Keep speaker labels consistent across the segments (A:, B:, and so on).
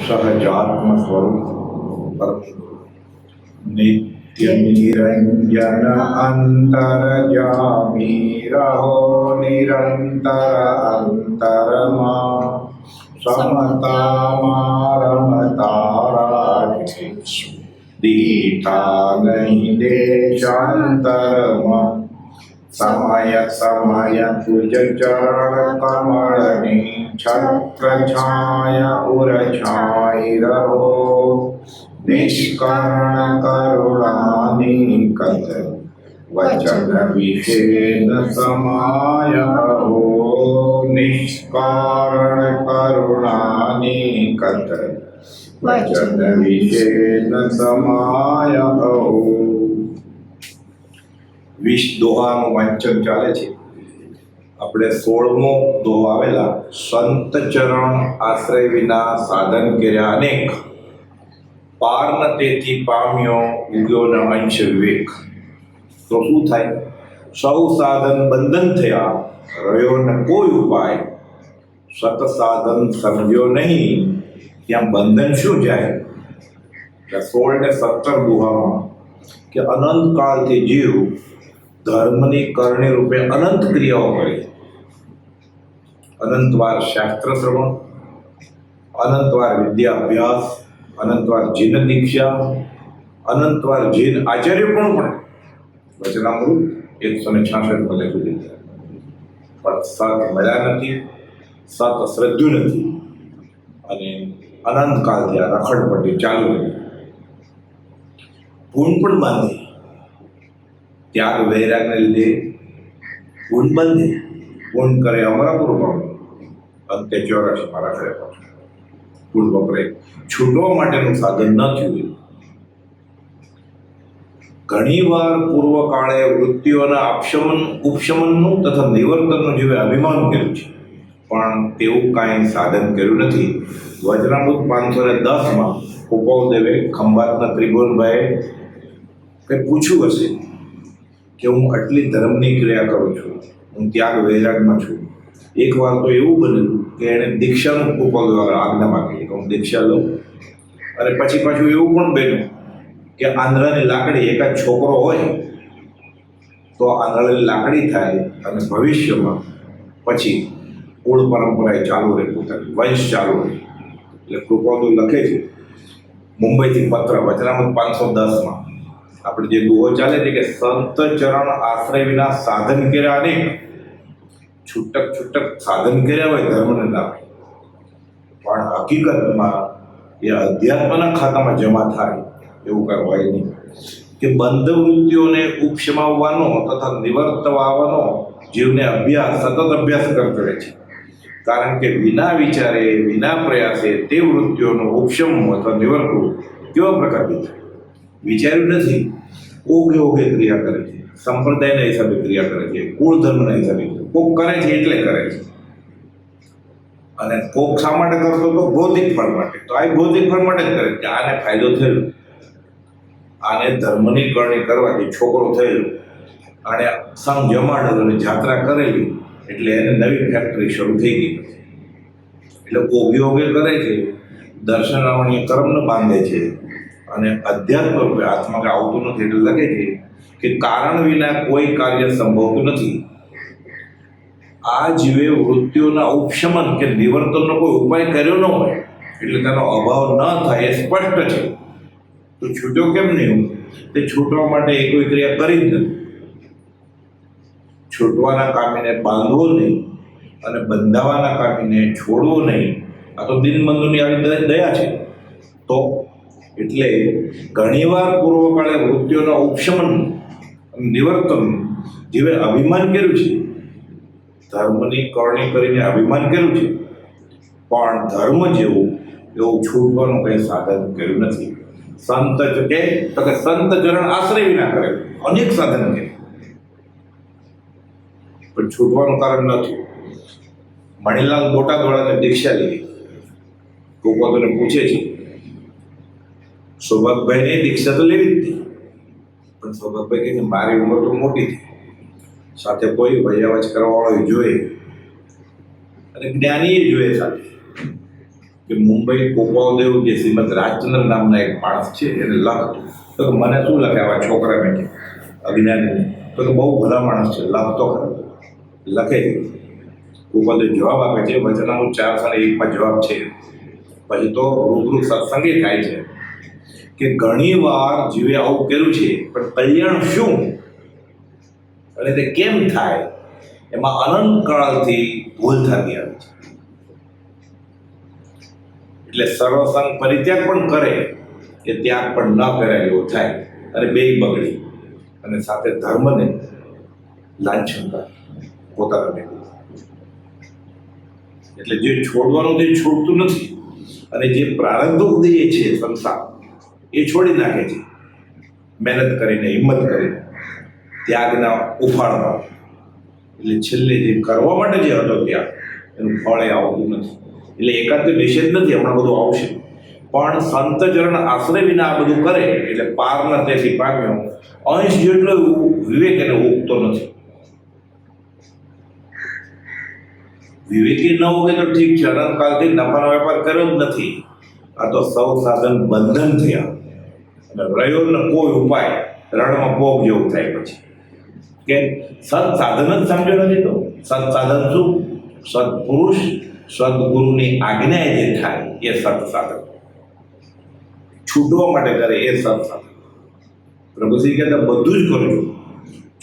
A: સહજાત્મ સ્વરૂપ પરમ નિત્ય નિરંજન અંતરજામી રહો નિરંતર અંતરમાં સમતામાં રમતા રાખે દીઠા નહીં દેશાંતરમાં સમય સમય તુજ ચરણ કમળની છત્ર છાયા ઉર છાઈ રહો નિષ્કર્ણ કરુણાની કત વચન વિશેન સમાય રહો નિષ્કર્ણ કરુણાની કત વચન વિશેન સમાય રહો. 20 દોહાનું વાંચન ચાલે છે. આપણે 16મો દોહો આવેલા સંત ચરણ આશ્રય વિના સાધન કર્યા અનેક પાર ન તેથી પામ્યો ઉગ્યો ન અંશ વિવેક. તો શું થાય? સૌ સાધન બંધન થયા રહ્યો ન કોઈ ઉપાય સત સાધન સમજ્યો નહીં ત્યાં બંધન શું જાય? 16 ને 17 દોહામાં કે અનંત કાળથી જીવ ધર્મની કરણી રૂપે અનંત ક્રિયાઓ કરે. અનંતવાર શાસ્ત્ર શ્રવણ, અનંતવાર વિદ્યા અભ્યાસ, અનંતવાર જીન દીક્ષા, અનંતવાર જીન આચાર્ય પણ વચનામૃત 166 ભલે સુધી પણ સત મળ્યા નથી, સત શ્રદ્ધ્યું નથી અને અનંત કાળથી આ રખડપટ્ટી ચાલુ રહી. પૂન પણ બાંધે ત્યાગ વૈરાગને લીધે પૂન બંધે. પૂન કરે અમરાપુર પણ અંતે 84 મારા ઘરે પહોંચે. પૂન વપરાય છૂટવા માટેનું સાધન ન થયું. ઘણીવાર પૂર્વકાળે વૃત્તિઓના ઉપશમનનું તથા નિવર્તનનું જેવે અભિમાન કર્યું છે પણ તેવું કાંઈ સાધન કર્યું નથી. વચનામૃત 510માં ઉપાવદેવે ખંભાતના ત્રિભુવનભાઈએ કંઈ પૂછ્યું હશે કે હું આટલી ધર્મની ક્રિયા કરું છું, હું ત્યાગ વૈરાગમાં છું. એક વાર તો એવું બનેલું કે એણે દીક્ષાનું ઉપાવદેવ આજ્ઞા માંગી કે હું દીક્ષા લઉં. અને પછી પાછું એવું પણ બન્યું કે આંધળાની લાકડી એકાદ છોકરો હોય તો આંધળાની લાકડી થાય અને ભવિષ્યમાં પછી કુળ પરંપરા ચાલુ રહે, પોતાની વંશ ચાલુ રહે. એટલે કૃપાદુ લખે છે મુંબઈથી પત્ર વચનામૃત 510માં આપણે જે દોહો ચાલે છે કે સંત ચરણ આશ્રય વિના સાધન કર્યા અનેક. છૂટક છૂટક સાધન કર્યા હોય ધર્મને નામે પણ હકીકતમાં એ અધ્યાત્મના ખાતામાં જમા થાય એવું કાંઈ હોય નહીં. કે બંધ વૃત્તિઓને ઉપશમાવવાનો તથા નિવર્તવાનો જીવને અભ્યાસ સતત અભ્યાસ કરતો રહે છે. કારણ કે વિના વિચારે વિના પ્રયાસે તે વૃત્તિઓનો ઉપશમ અથવા નિવર્તવું કેવા પ્રકારની થાય? વિચાર્યું નથી. ઓગે ઓગે ક્રિયા કરે છે, સંપ્રદાયના હિસાબે ક્રિયા કરે છે, કુળ ધર્મના હિસાબે કોક કરે છે એટલે કરે છે. અને કોક શા માટે કરતો તો ભૌતિક ફળ માટે. તો આ ભૌતિક ફળ માટે જ કરે છે. આને ફાયદો થયેલો, આને ધર્મની કરણી કરવાથી છોકરો થયેલો, આને સંઘ જમાડેલો અને જાત્રા કરેલી એટલે એને નવી ફેક્ટરી શરૂ થઈ ગઈ. એટલે ઓગે ઓગે કરે છે, દર્શનાવણીય કર્મને બાંધે છે અને અધ્યાત્મ રૂપે આત્મા કે આવતું નથી. એટલે લખે છે કે કારણ વિના કોઈ કાર્ય સંભવતું નથી. આ જીવે વૃત્તિઓના ઉપશમન કે નિવર્તનનો કોઈ ઉપાય કર્યો ન હોય એટલે તેનો અભાવ ન થાય એ સ્પષ્ટ છે. તો છૂટ્યો કેમ નહીં? તે છૂટવા માટે એ કોઈ ક્રિયા કરી જ નથી. છૂટવાના કામીને બાંધવો નહીં અને બંધાવાના કામીને છોડવો નહીં. આ તો દિનબંધુની આવી દયા છે. તો એટલે ઘણીવાર પૂર્વકાળે વૃત્તિઓના ઉપશમન નિવર્તન જેવે અભિમાન કર્યું છે, ધર્મની કરણી કરીને અભિમાન કર્યું છે પણ ધર્મ જેવું એવું છૂટવાનું કંઈ સાધન કર્યું નથી. સંત કે સંત ચરણ આશ્રય વિના કરે અનેક સાધન કરે પણ છૂટવાનું કારણ નથી. મણીલાલ બોટાદવાળાને દીક્ષા લીધી. ગોપાલને પૂછે છે સૌભાગભાઈને દીક્ષા તો લેવી જ હતી પણ સૌભાગભાઈ કહે છે મારી ઉંમર તો મોટી થઈ, સાથે કોઈ વૈયાવચ કરવાવાળો જોઈએ અને જ્ઞાની જોઈએ સાથે. કે મુંબઈ કોપાવદેવ જે શ્રીમદ રાજચંદ્ર નામના એક માણસ છે એને લખતું. તો કે મને શું લખે આવા છોકરાને કે અજ્ઞાનીને? તો કે બહુ ભલા માણસ છે, લખતો ખરો. લખે છે. કોપાવદેવ જવાબ આપે છે, વચનામૃત 4:1 જવાબ છે. પછી તો રૂબરૂ સત્સંગે થાય છે કે ઘણી વાર જીવે આવું કર્યું છે, પણ કલ્યાણ શું અને તે કેમ થાય એમાં અનંત કાળથી ભૂલ થતી આવે છે. એટલે સર્વસંગ પરિત્યાગ પણ કરે કે ત્યાગ પણ ન કરાય એવો થાય અને બેય બગડી અને સાથે ધર્મને લાંછન કરે પોતાના બેન. એટલે જે છોડવાનું તે છોડતું નથી અને જે પ્રારબ્ધ ઉદય છે સંસાર એ છોડી નાખે છે મહેનત કરીને, હિંમત કરીને, ત્યાગના ઉફાળમાં. એટલે છેલ્લે જે કરવા માટે જે હતો ત્યાગ એનું ફળ એ આવતું નથી. એટલે એકાંત નિષેધ નથી, હમણાં બધું આવશે, પણ સંત ચરણ આશ્રય વિના આ બધું કરે એટલે પારના તેથી પામ્યો અંશ જેટલો વિવેક એને ઉગતો નથી. વિવેકી ન હોય તો ઠીક છે, અનંતકાળથી નફાનો વેપાર કર્યો જ નથી. આ તો સૌ સાધન બંધન થયા અને રહ્યો ને કોઈ ઉપાય, રણમાં પોગ જેવું થાય. પછી કે સત સાધન જ સમજો નથી. તો સત સાધન શું? સત્પુરુષ સદગુરુની આજ્ઞાએ જે થાય એ સત સાધન. છૂટવા માટે કરે એ સત સાધન. પ્રભુશ્રી કહેતા બધું જ કરું છું,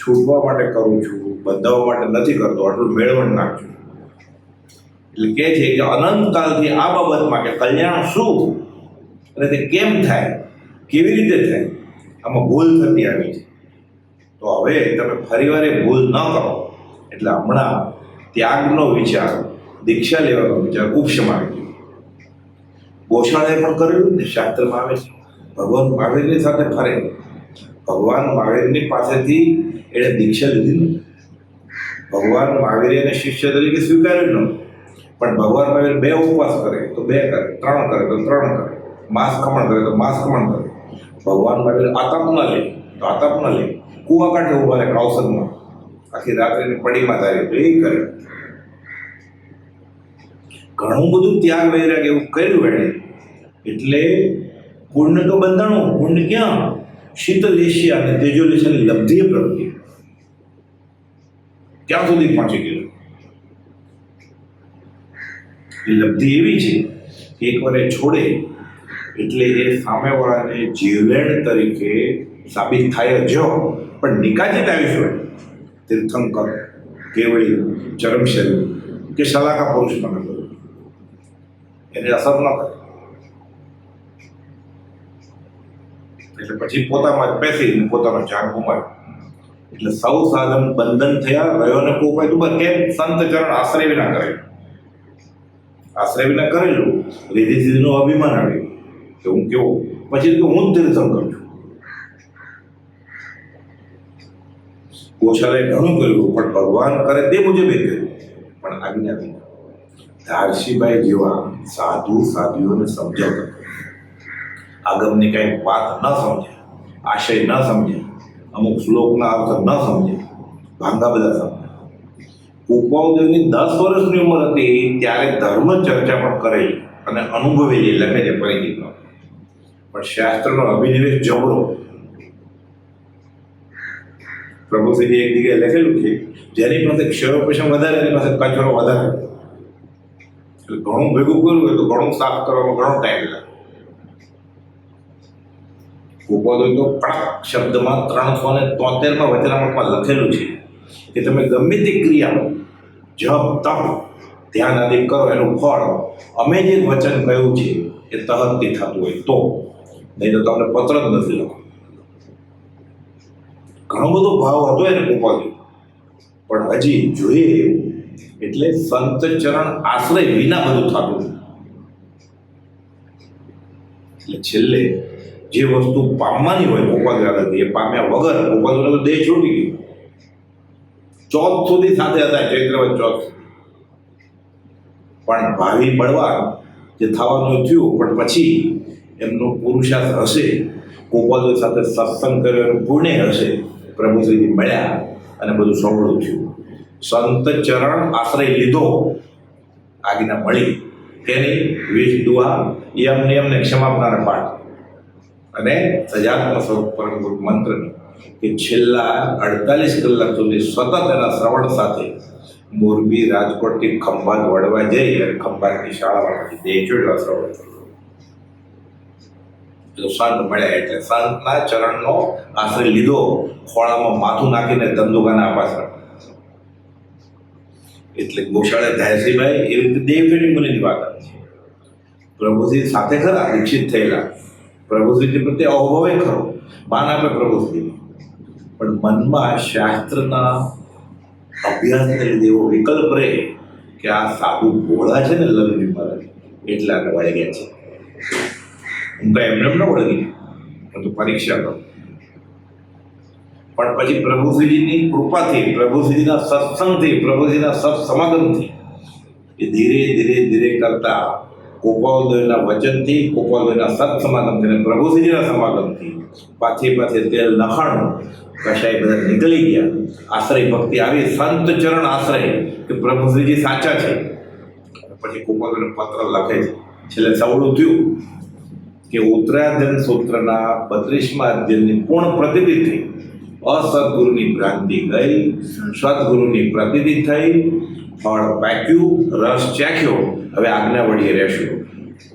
A: છૂટવા માટે કરું છું, બંધાવવા માટે નથી કરતો, આટલું મેળવણ નાખજો. એટલે કહે છે કે અનંતકાળથી આ બાબતમાં કે કલ્યાણ શું અને તે કેમ થાય, કેવી રીતે થાય, આમાં ભૂલ થતી આવી છે. તો હવે તમે ફરીવાર એ ભૂલ ન કરો. એટલે હમણાં ત્યાગનો વિચાર, દીક્ષા લેવાનો વિચાર ઉપશમાવી ગયો. ગોશાળાએ પણ કરેલું ને, શાસ્ત્રમાં આવે છે ભગવાન મહાવીરની સાથે ફરે. ભગવાન મહાવીરની પાસેથી એણે દીક્ષા લીધી નથી. ભગવાન મહાવીરે એને શિષ્ય તરીકે સ્વીકાર્યું નહોતું. પણ ભગવાન મહાવીર 2 ઉપવાસ કરે તો 2 કરે, 3 કરે તો 3 કરે, માંસ ખમણ કરે તો માંસ ખમણ કરે. ભગવાન મહાવીર આતાપ ન લે તો આતાપ ન લે, કુવા કાંઠે ઉભા રહે કૌશલમાં, આખી રાત્રિની પડીમાં થાય તો એ કરે. ઘણું બધું ત્યાગ વૈરાગ એવું કર્યું એણે. એટલે પુણ્ય તો બંધાણું. પુણ્ય ક્યાં? શીતલ એશિયા અને તેજોલ એશિયાની લબ્ધિએ પ્રગતિ ક્યાં સુધી પહોંચી ગયું. એ લબ્ધિ એવી છે કે એકવાર એ છોડે એટલે એ સામેવાળાને જીવલેણ તરીકે સાબિત થાય જ, પણ નિકાજીત આવીશું તીર્થંકર, કેવળી, ચરમશૈલી કે શલાકા પુરુષ મને એને અસર ન કરે. એટલે પછી પોતામાં જ બેસી પોતાનો જાન ગુમાવ્યો. એટલે સૌ સાધન બંધન થયા, રહ્યો ને કોઈ તું કેમ? સંત ચરણ આશ્રય વિના કરે. આશ્રય વિના કરેલું રીધિ સિદ્ધિનું અભિમાન આવ્યું કે હું કેવો, પછી તો હું જ તીર્થંકર છું. ગોશાળાએ ઘણું કર્યું પણ ભગવાન કરે તે મુજબ એ કર્યું, પણ આજ્ઞા વિના. ધારસીભાઈ જેવા સાધુ સાધ્વીઓને સમજાવતા, આગમની કાંઈ વાત ન સમજે, આશય ન સમજે, અમુક શ્લોકના અર્થ ન સમજે, ભાંગા બધા સમજે. કોપાવદેવની 10 વર્ષની ઉંમર હતી ત્યારે ધર્મ ચર્ચા પણ કરેલી અને અનુભવેલી, લખે છે પરિચિતમાં. પણ શાસ્ત્રનો અભિનિવેશ જબરો. પ્રભુશ્રીજી એક જગ્યાએ લખેલું છે, જેની પાસે ક્ષયોપશમ વધારે એની પાસે કચરો વધારે. એટલે ઘણું ભેગું કરવું હોય તો ઘણું સાફ કરવામાં ઘણો ટાઈમ લાગે. કોપાવદેવ તો કડક શબ્દમાં 373માં વચનામૃતમાં લખેલું છે કે તમે ગમે તે ક્રિયા, જપ, તપ, ધ્યાન આદિ કરો એનું ફળ અમે જે વચન કહ્યું છે એ તહતથી થતું હોય તો, નહીં તો તમને પત્ર જ નથી લખો. ઘણો બધો ભાવ હતો એને કોપાવદેવ, પણ હજી જોઈએ એવું. એટલે સંત ચરણ આશ્રય વિના બધું થતું. એટલે છેલ્લે જે વસ્તુ પામવાની હોય કોપાવદેવ એ પામ્યા વગર કોપાવદેવનો દેહ છૂટી ગયો. ચોથ સુધી સાથે હતા, ચૈત્રવદ ચોથ. પણ ભાવિ બળવાન જે થવાનું થયું, પણ પછી એમનો પુરુષાર્થ હશે, કોપાવદેવ સાથે સત્સંગ કર્યો એનું પુણ્ય હશે, પ્રભુશ્રીજી મળ્યા અને બધું સવળું થયું. સંત ચરણ આશ્રય લીધો, આજ્ઞા મળી તેની 20 દુઆ, યમ નિયમ ને ક્ષમાપનાના પાઠ અને સજાત્મ સ્વરૂપ પરમ ગુરુ મંત્રની કે છેલ્લા 48 કલાક સુધી સતત એના શ્રવણ સાથે મોરબી, રાજકોટથી ખંભાત વળવા જઈ અને ખંભાતની શાળામાંથી દેખેડવા શ્રવણ તો સંત મળ્યા. એટલે સંતના ચરણનો આશ્રય લીધો, ખોળામાં માથું નાખીને ધંધુકાના પાછળ. એટલે ગોશાળે ધાયશ્રીભાઈ એવી રીતે દેવગણી મુનિની વાત આવે છે. પ્રભુજી સાથે ખરા દીક્ષિત થયેલા, પ્રભુશ્રીજી પ્રત્યે અહોભાવે ખરો, માન આપે પ્રભુશ્રી, પણ મનમાં શાસ્ત્રના અભ્યાસને લીધે એવો વિકલ્પ રહે કે આ સાધુ ભોળા છે ને લલજી મહારાજ એટલા વળી ગયા છે. હું કઈ એમને ન વળગી, હું તો પરીક્ષા કરું. પણ પછી પ્રભુશ્રીજીની કૃપાથી, પ્રભુશ્રીજીના સત્સંગથી, પ્રભુશ્રીના સત્સમાગમથી એ ધીરે ધીરે ધીરે કરતા ગોપાલદેવના વચનથી, ગોપાલદેવના સત્સમાગમથી અને પ્રભુશ્રીજીના સમાગમથી પાછી તેલ નખાણું કશાય બધા નીકળી ગયા. આશ્રય ભક્તિ આવી, સંત ચરણ આશ્રય કે પ્રભુશ્રીજી સાચા છે. પછી ગોપાલદેવને પત્ર લખે છે. છેલ્લે સવળું થયું કે ઉત્તરાધ્યન સૂત્રના 32મા અધ્યયનની પૂર્ણ પ્રતિનિધિ થઈ. અસદગુરુની ભ્રાંતિ ગઈ, સદગુરુની પ્રતિનિધિ થઈ, ફળ પાક્યું, રસ ચાખ્યો, હવે આજ્ઞા વળીએ રહેશું.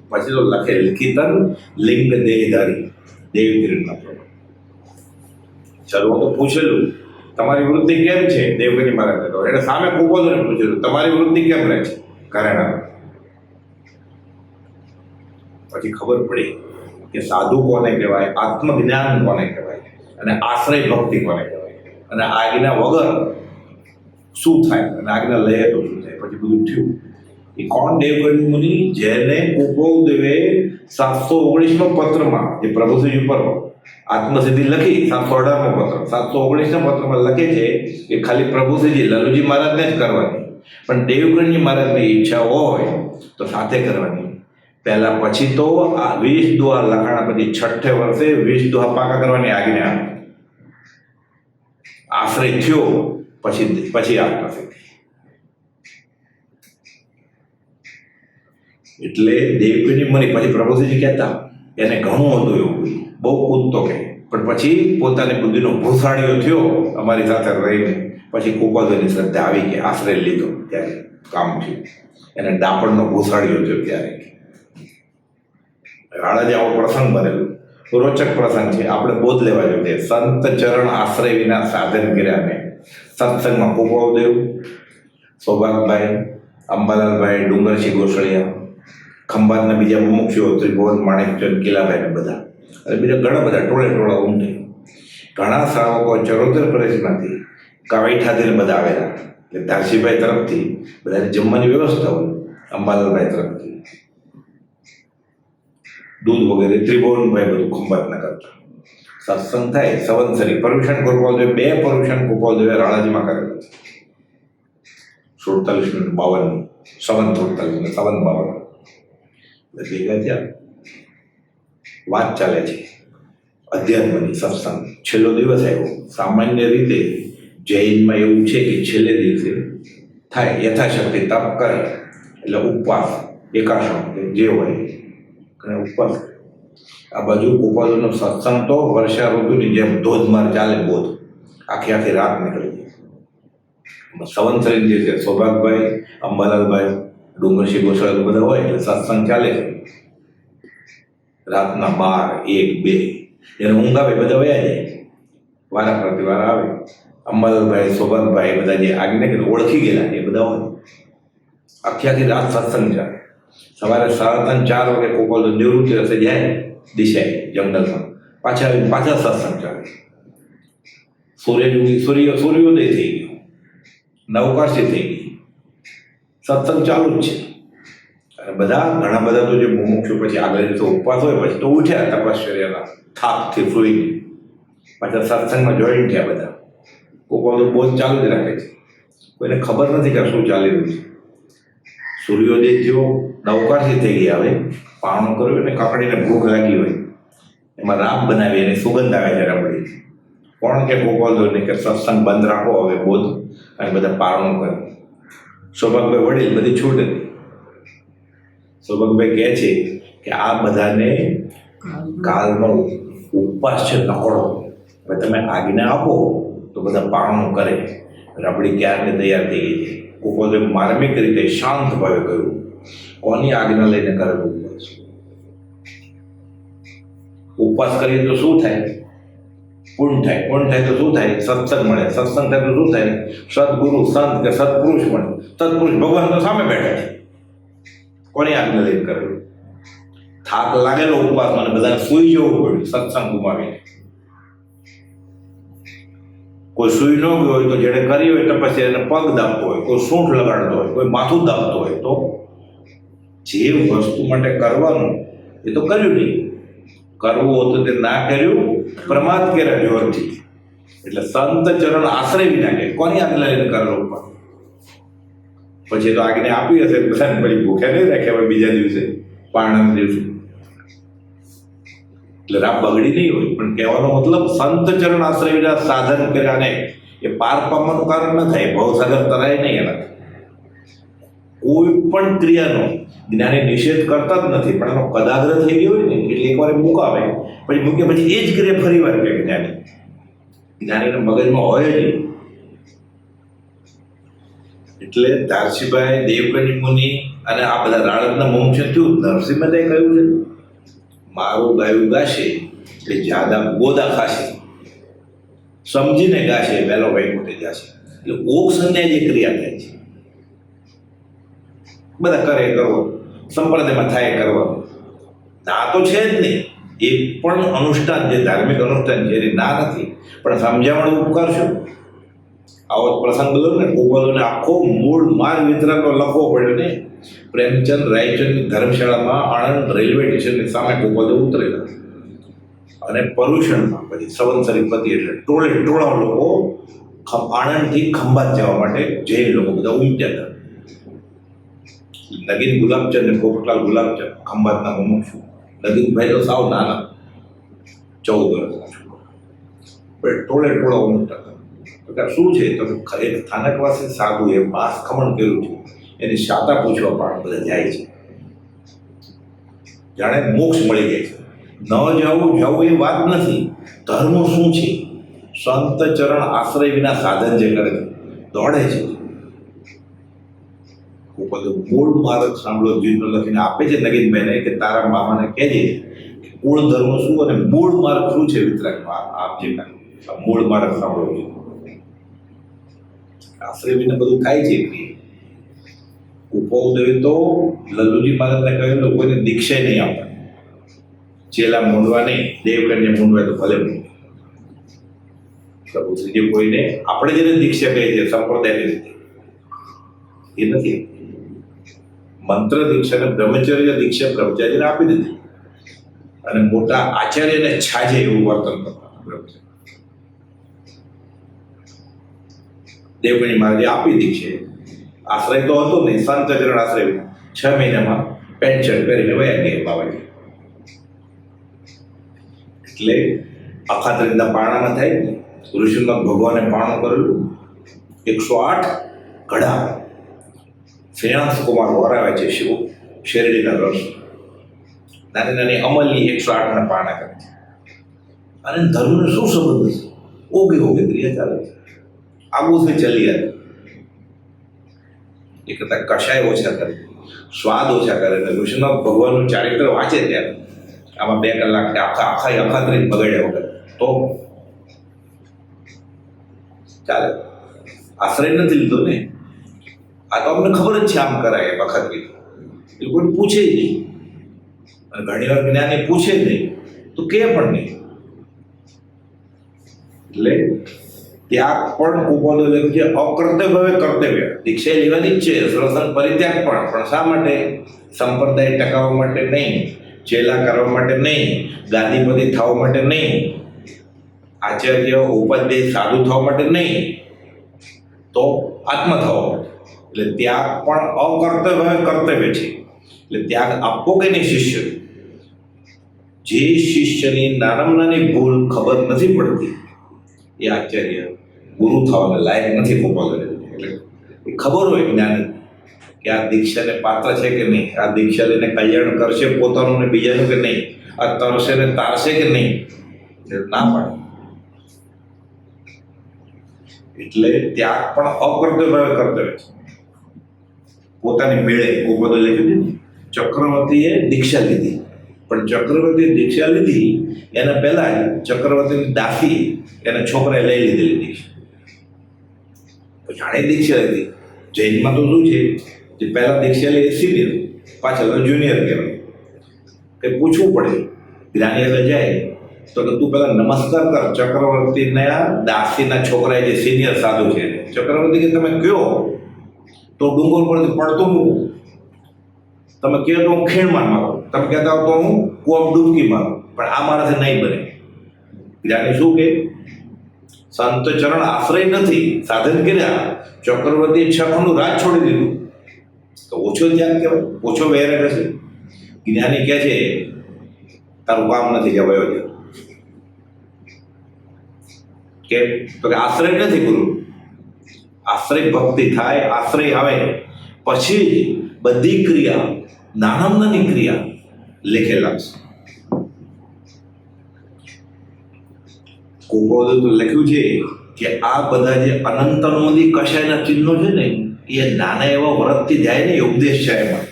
A: પછી તો લખે લિખિતન લિંગ દેહધારી દેવગીરીના પ્રભુ. ચલો તો પૂછેલું તમારી વૃત્તિ કેમ છે? દેવગીરી મહારાજે તો એને સામે ગોપાલદેવને પૂછેલું તમારી વૃત્તિ કેમ રહે છે? કારણ પછી ખબર પડી કે સાધુ કોને કહેવાય, આત્મજ્ઞાન કોને કહેવાય અને આશ્રય ભક્તિ કોને કહેવાય, અને આજ્ઞા વગર શું થાય અને આજ્ઞા લઈએ તો શું થાય. પછી બધું થયું. એ કોણ દેવગણ મુનિ? જેને ગોપાલદેવે 719માં પત્રમાં, જે પ્રભુશ્રીજી ઉપર આત્મસિદ્ધિ લખી, 718મો પત્ર, 719ના પત્રમાં લખે છે કે ખાલી પ્રભુશ્રીજી લલુજી મહારાજને જ કરવાની, પણ દેવગણજી મહારાજની ઈચ્છા હોય તો સાથે કરવાની. પહેલા પછી તો આ 20 દુહા લખાણા પછી 6ઠે વર્ષે 20 દુહા પાકા કરવાની આજ્ઞા. આશ્રય થયો પછી આત્મસિદ્ધિ. એટલે દેવગણી મની પછી પ્રભુશ્રીજી કહેતા એને ઘણું હતું એવું, બહુ કૂદતો કે, પણ પછી પોતાની બુદ્ધિનો ભૂસાડીઓ થયો અમારી સાથે રહીને. પછી ગોપાલદેવની શ્રદ્ધા આવી કે આશ્રય લીધો ત્યારે કામ થયું. એને ડાપણનો ભૂસાડીઓ થયો ત્યારે. રાણાજી આવો પ્રસંગ બનેલો, રોચક પ્રસંગ છે, આપણે બોધ લેવા જોઈએ. સંત ચરણ આશ્રય વિના સાધન કર્યા ને સત્સંગમાં ગોપાલદેવ, સૌભાગભાઈ, અંબાલાલભાઈ, ડુંગરસિંહ ગોસળિયા, ખંભાતના બીજા મુમુક્ષુઓ ત્રિભુવન, માણેકચંદ, કિલાભાઈ ને બધા, અને બીજા ઘણા બધા ટોળા ઉમટે. ઘણા શ્રાવકો ચરોતર પ્રદેશમાંથી, કાવૈઠાથી બધા આવેલા. એટલે ધારસીભાઈ તરફથી બધાને જમવાની વ્યવસ્થા હોય, અંબાલાલભાઈ તરફથી દૂધ વગેરે, ત્રિભુવનભાઈ બધું ખંભાતના કરતા. સત્સંગ થાય, સંવત્સરી પરમિશન ગોપાલદેવે 2 પરમિશન ગોપાલદેવે રાણાજીમાં કરેલા છે. 47 ને 52, સંવત 47 ને સંવત 52 ભેગા થયા. વાત ચાલે છે અધ્યાત્મની, સત્સંગ. છેલ્લો દિવસ આવ્યો. સામાન્ય રીતે જૈનમાં એવું છે કે છેલ્લે દિવસે થાય યથાશક્તિ તપ કરે, એટલે ઉપવાસ, એકાશમ જે હોય અને ઉપવાસ. આ બાજુ ગોપાલનો સત્સંગ તો વર્ષા ઋતુની જેમ ધોધમાર ચાલે, બોધ આખી રાત નીકળી જાય. સંવત્સરી જે છે, સૌભાગભાઈ, અંબાલાલભાઈ, ડુંગરસિંહ ગોસળિયા બધા હોય એટલે સત્સંગ ચાલે છે. રાતના 12, 1, 2 એને ઊંઘ આવે બધા વયા જાય, વારા પ્રતિવાર આવે. અંબાલાલભાઈ, સૌભાગભાઈ બધા જે આજ્ઞા કે ઓળખી ગયેલા એ બધા હોય. આખી રાત સત્સંગ ચાલે. સવારે 3:30-4 વાગે ગોપાલ નિવૃત્તિ રસ્તે જાય દિશાએ જંગલમાં, પાછા સત્સંગ ચાલે. સૂર્યોદય થઈ ગયો, નવકાશી થઈ ગઈ, સત્સંગ ચાલુ જ છે. અને ઘણા બધા તો જે મુમુક્ષુ પછી આગળ દિવસે ઉપવાસ હોય પછી તો ઉઠ્યા તપશ્ચર્યાના થાકથી ફ્લોઈને, પાછા સત્સંગમાં જોઈન થયા બધા. ગોપાલ તો બોધ ચાલુ જ રાખે છે, કોઈને ખબર નથી કે શું ચાલી રહ્યું છે. સૂર્યોદય થયો, નવકાશી થઈ ગયા, હવે પાણું કર્યું અને કાકડીને ભૂખ લાગી હોય, એમાં રાબ બનાવી અને સુગંધ આવે છે રબડી. કોણ કે ગોપાલદેવને કે સત્સંગ બંધ રાખો હવે બોધ, અને બધા પારણું કરે. સૌભાગભાઈ વડીલ બધી છૂટ હતી. સુભગભાઈ કહે છે કે આ બધાને કાલનો ઉપવાસ છે નકોડો. હવે તમે આજ્ઞા આપો તો બધા પારણું કરે. રબડી ક્યારની તૈયાર થઈ ગઈ છે. ઉપવાસ માર્મિક રીતે શાંત ભાવે કર્યું. કોની આજ્ઞા લઈને કરેલું ઉપવાસ? ઉપવાસ કરીએ તો શું થાય? પૂર્ણ થાય. પૂર્ણ થાય તો શું થાય? સત્સંગ મળે. સત્સંગ થાય તો શું થાય? સદગુરુ સંત કે સત્પુરુષ મળે. સત્પુરુષ ભગવાન તો સામે બેઠા છે. કોની આજ્ઞા લઈને કરેલું? થાક લાગેલો ઉપવાસમાં બધાને સૂઈ જવું પડ્યું સત્સંગ ગુમાવીને. કોઈ સૂઈ ન ગયો હોય તો જેને કરી હોય તો પછી એને પગ દાબતો હોય, કોઈ સૂંઠ લગાડતો હોય, કોઈ માથું દાબતો હોય, તો જે વસ્તુ માટે કરવાનું એ તો કર્યું નહીં. કરવું હતું તે ના કર્યું, પ્રમાદ કર્યા જોરથી. એટલે સંત ચરણ આશ્રય વિના કે કોની આજ્ઞા લઈને કરેલો ઉપવાસ? પછી તો આજ્ઞા આપી હશે બધાને પછી ભૂખ્યા નહીં રાખે હવે બીજા દિવસે પારણા દિવસે. એટલે રાત બગડી નહીં હોય, પણ કહેવાનો મતલબ સંત ચરણ આશ્રય વિના સાધન કર્યા ને એ પાર પામવાનું કારણ ન થાય. ભવસાગર તરાય નહીં એના. કોઈ પણ ક્રિયાનો જ્ઞાની નિષેધ કરતા જ નથી, પણ એનો કદાગ્રહ થઈ ગયો હોય ને એટલે એકવાર મૂકાવે, પછી મૂકે પછી એ જ ક્રિયા ફરી વાર કહે જ્ઞાની. જ્ઞાનીના મગજમાં હોય જ નહીં. એટલે ધારસીભાઈ, દેવકની મુનિ અને આ બધા રાળતના મુમુક્ષ થયું. નરસિંહ મહેતાએ કહ્યું છે મારું ગાયું ગાશે એટલે જ્યાદા ગોદા ખાશે, સમજીને ગાશે વહેલો ભાઈ મોટે જશે. એટલે ઓક સંજ્ઞા જે ક્રિયા થાય છે બધા કરે કરવો, સંપ્રદાયમાં થાય કરવાનું. ના તો છે જ નહીં. એ પણ અનુષ્ઠાન, જે ધાર્મિક અનુષ્ઠાન છે એની ના નથી, પણ સમજાવવાનો ઉપકાર શું? આવો પ્રસંગ બધો ને ગોપાલોને આખો મૂળ માર્ગ વિતરણનો લખવો પડ્યો ને. પ્રેમચંદ રાયચંદની ધર્મશાળામાં આણંદ રેલવે સ્ટેશનની સામે ગોપાલો ઉતરેલા અને પર્યુષણમાં પછી સંવત્સરી પતિ એટલે ટોળે ટોળા લોકો આણંદથી ખંભાત જવા માટે જૈન લોકો બધા ઉમટ્યા હતા. નગીન ગુલાબચંદ ને પોપટલાલ ગુલાબચંદ ખંભાતના મુમુક્ષુ. નગીનભાઈ તો સાવ નાના, 14 વર્ષના, પણ ટોળે ટોળા ઉમટતા હતા. શું છે તો એક સ્થાનકવાસી સાધુ એ માસ ખમણ કર્યું છે એની શાતા પૂછવા પણ બધા જાય છે. જાણે મોક્ષ મળી જાય છે. ન જવું એ વાત નથી. ધર્મ શું છે? સંત ચરણ આશ્રય વિના સાધન જે કરે છે દોડે છે. મૂળ માર્ગ સાંભળો જીવનો લખીને આપે છે નગીનભાઈને કે તારા મામાને કહેજે મૂળ ધર્મ શું અને મૂળ માર્ગ શું છે વિતરાગમાં આપજે. મૂળ માર્ગ સાંભળો જીવ આશ્રય વિના બધું થાય છે. ઉપવદેવે તો લલ્લુજી મહારાજને કહ્યું લોકોને દીક્ષા નહીં આપવાની. ચેલા મૂંડવા નહીં, દેવકન્યા મૂંડવા તો ભલે નહીં. પ્રભુ શ્રીજી કોઈને આપણે જેને દીક્ષા કહીએ છીએ સંપ્રદાયની રીતે એ નથી. મંત્ર દીક્ષા અને બ્રહ્મચર્ય દીક્ષા બ્રહ્મચારીને આપી દીધી અને મોટા આચાર્યને છાજે એવું વર્તન કરતા. દેવકણી મહારાજે આપી દીક્ષા. આશ્રય તો હતો નહીં, સંત ચરણ આશ્રય 6 મહિનામાં પેન્ટ શર્ટ પહેરીને વયા ગયા બાબાજી. એટલે અખાત્રીના પારણામાં થાય ને ઋષિમાં ભગવાને પારણું કરેલું 108 ઘડા શ્રેયાંશ કુમાર વરાવે છે શિવ શેરડીના રસ. નાની નાની અમલી 108ના પારણા કરે છે. અને ધર્મને શું સંબંધ છે? ઓગે ઓગે ક્રિયા ચાલે છે. આગું છે ચાલી યાર. એ કરતાં કષાય ઓછા કરે, સ્વાદ ઓછા કરે. ઋષિમાં ભગવાનનું ચારિત્ર વાંચે ત્યારે આમાં 2 કલાક આખા અખાત્રી બગાડ્યા વગર તો ચાલે. આશ્રય નથી લીધો ને. આ તો અમને ખબર જ છે આમ કરાય અખાત્રી. એ કોઈ પૂછે જ નહીં. અને ઘણી વાર જ્ઞાની પૂછે જ નહીં તો કે પણ નહીં. એટલે ત્યાગ પણ ઉપવદો લખ્યું છે અકર્તવ્ય હવે કર્તવ્ય. દીક્ષા લેવાની જ છે, શ્વસન પરિત્યાગ પણ શા માટે? સંપ્રદાય ટકાવવા માટે નહીં, ચેલા કરવા માટે નહીં, ગાદીપતિ થવા માટે નહીં, આચાર્ય ઉપાધ્યાય સાધુ થવા માટે નહીં, તો આત્મા થવા માટે. એટલે ત્યાગ પણ અકર્તવ્ય હવે કર્તવ્ય છે. એટલે ત્યાગ આપવો કે નહીં શિષ્ય? જે શિષ્યની નાનામાં નાની ભૂલ ખબર નથી પડતી એ આચાર્ય ગુરુ થવાના લાયક નથી. ગોપાલ એટલે એ ખબર હોય જ્ઞાન કે આ દીક્ષાને પાત્ર છે કે નહીં, આ દીક્ષા લઈને કલ્યાણ કરશે પોતાનું ને બીજાનું કે નહીં, આ તરશે ને તારશે કે નહીં, ના પાડે. એટલે ત્યાગ પણ અકર્તવ્ય કર્તવ્ય છે. પોતાની મેળે ગોપદે લખ્યું છે ચક્રવર્તીએ દીક્ષા લીધી, પણ ચક્રવર્તીએ દીક્ષા લીધી એના પહેલા જ ચક્રવર્તીની દાસી એના છોકરાએ લઈ લીધેલી દીક્ષા. જાણે દીક્ષા લીધી. જૈનમાં તો શું છે, જે પહેલા દીક્ષા લે સિનિયર, પાછળ જુનિયર કહેવાય. કંઈ પૂછવું પડે, જ્ઞાની આગળ જાય તો કે તું પહેલા નમસ્કાર કર ચક્રવર્તીના દાસીના છોકરાએ જે સિનિયર સાધુ છે. ચક્રવર્તી કે તમે કયો તો ડુંગર પરથી પડતો મૂકું, તમે કહો તો હું ખીણમાં મારું, તમે કહેતા હો તો હું કૂપ ડૂબકી મારું, પણ આ મારાથી નહીં બને. જ્ઞાની શું કે સંત ચરણ આશ્રય નથી, સાધન કર્યા, ચક્રવર્તી છખનું રાજ છોડી દીધું, તો ઓછો ત્યાગ કહેવાય, ઓછો વૈરાગ હશે. જ્ઞાની કહે છે તારું કામ નથી જવાયો છે. કેમ તો કે આશ્રય નથી ગુરુ. આશ્રય ભક્તિ થાય, આશ્રય આવે પછી જ બધી ક્રિયા, નાનામાં નાની ક્રિયા લેખે લાગશે. કોકોદે તો લખ્યું છે કે આ બધા જે અનંત અનુમતિ કશાયના ચિહ્નો છે ને એ નાના એવા વ્રતથી જાય ને એ ઉપદેશ છે. એમાં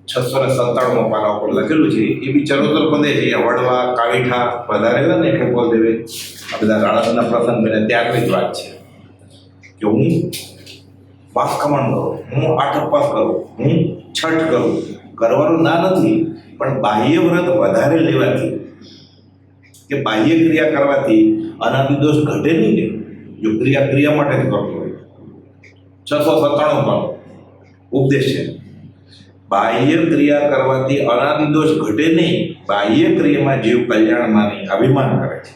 A: 697 પાના ઉપર લખેલું છે. એ બી ચરોતર પદે છે. વડવા કાવીઠા વધારેલા ને કોકોલ દેવે આ બધા રાણાના પ્રસંગ બને ત્યારની જ વાત છે કે હું પાસ કમાણ કરું, હું આઠ ઉપવાસ કરું, હું છઠ કરું. કરવાનું ના નથી, પણ બાહ્ય વ્રત વધારે લેવાથી કે બાહ્ય ક્રિયા કરવાથી અનાદિ દોષ ઘટે નહીં ને. જો ક્રિયા માટે જ કરતો હોય. 697 પર ઉપદેશ છે બાહ્ય ક્રિયા કરવાથી અનાદિ દોષ ઘટે નહીં. બાહ્ય ક્રિયામાં જીવ કલ્યાણ માની અભિમાન કરે છે.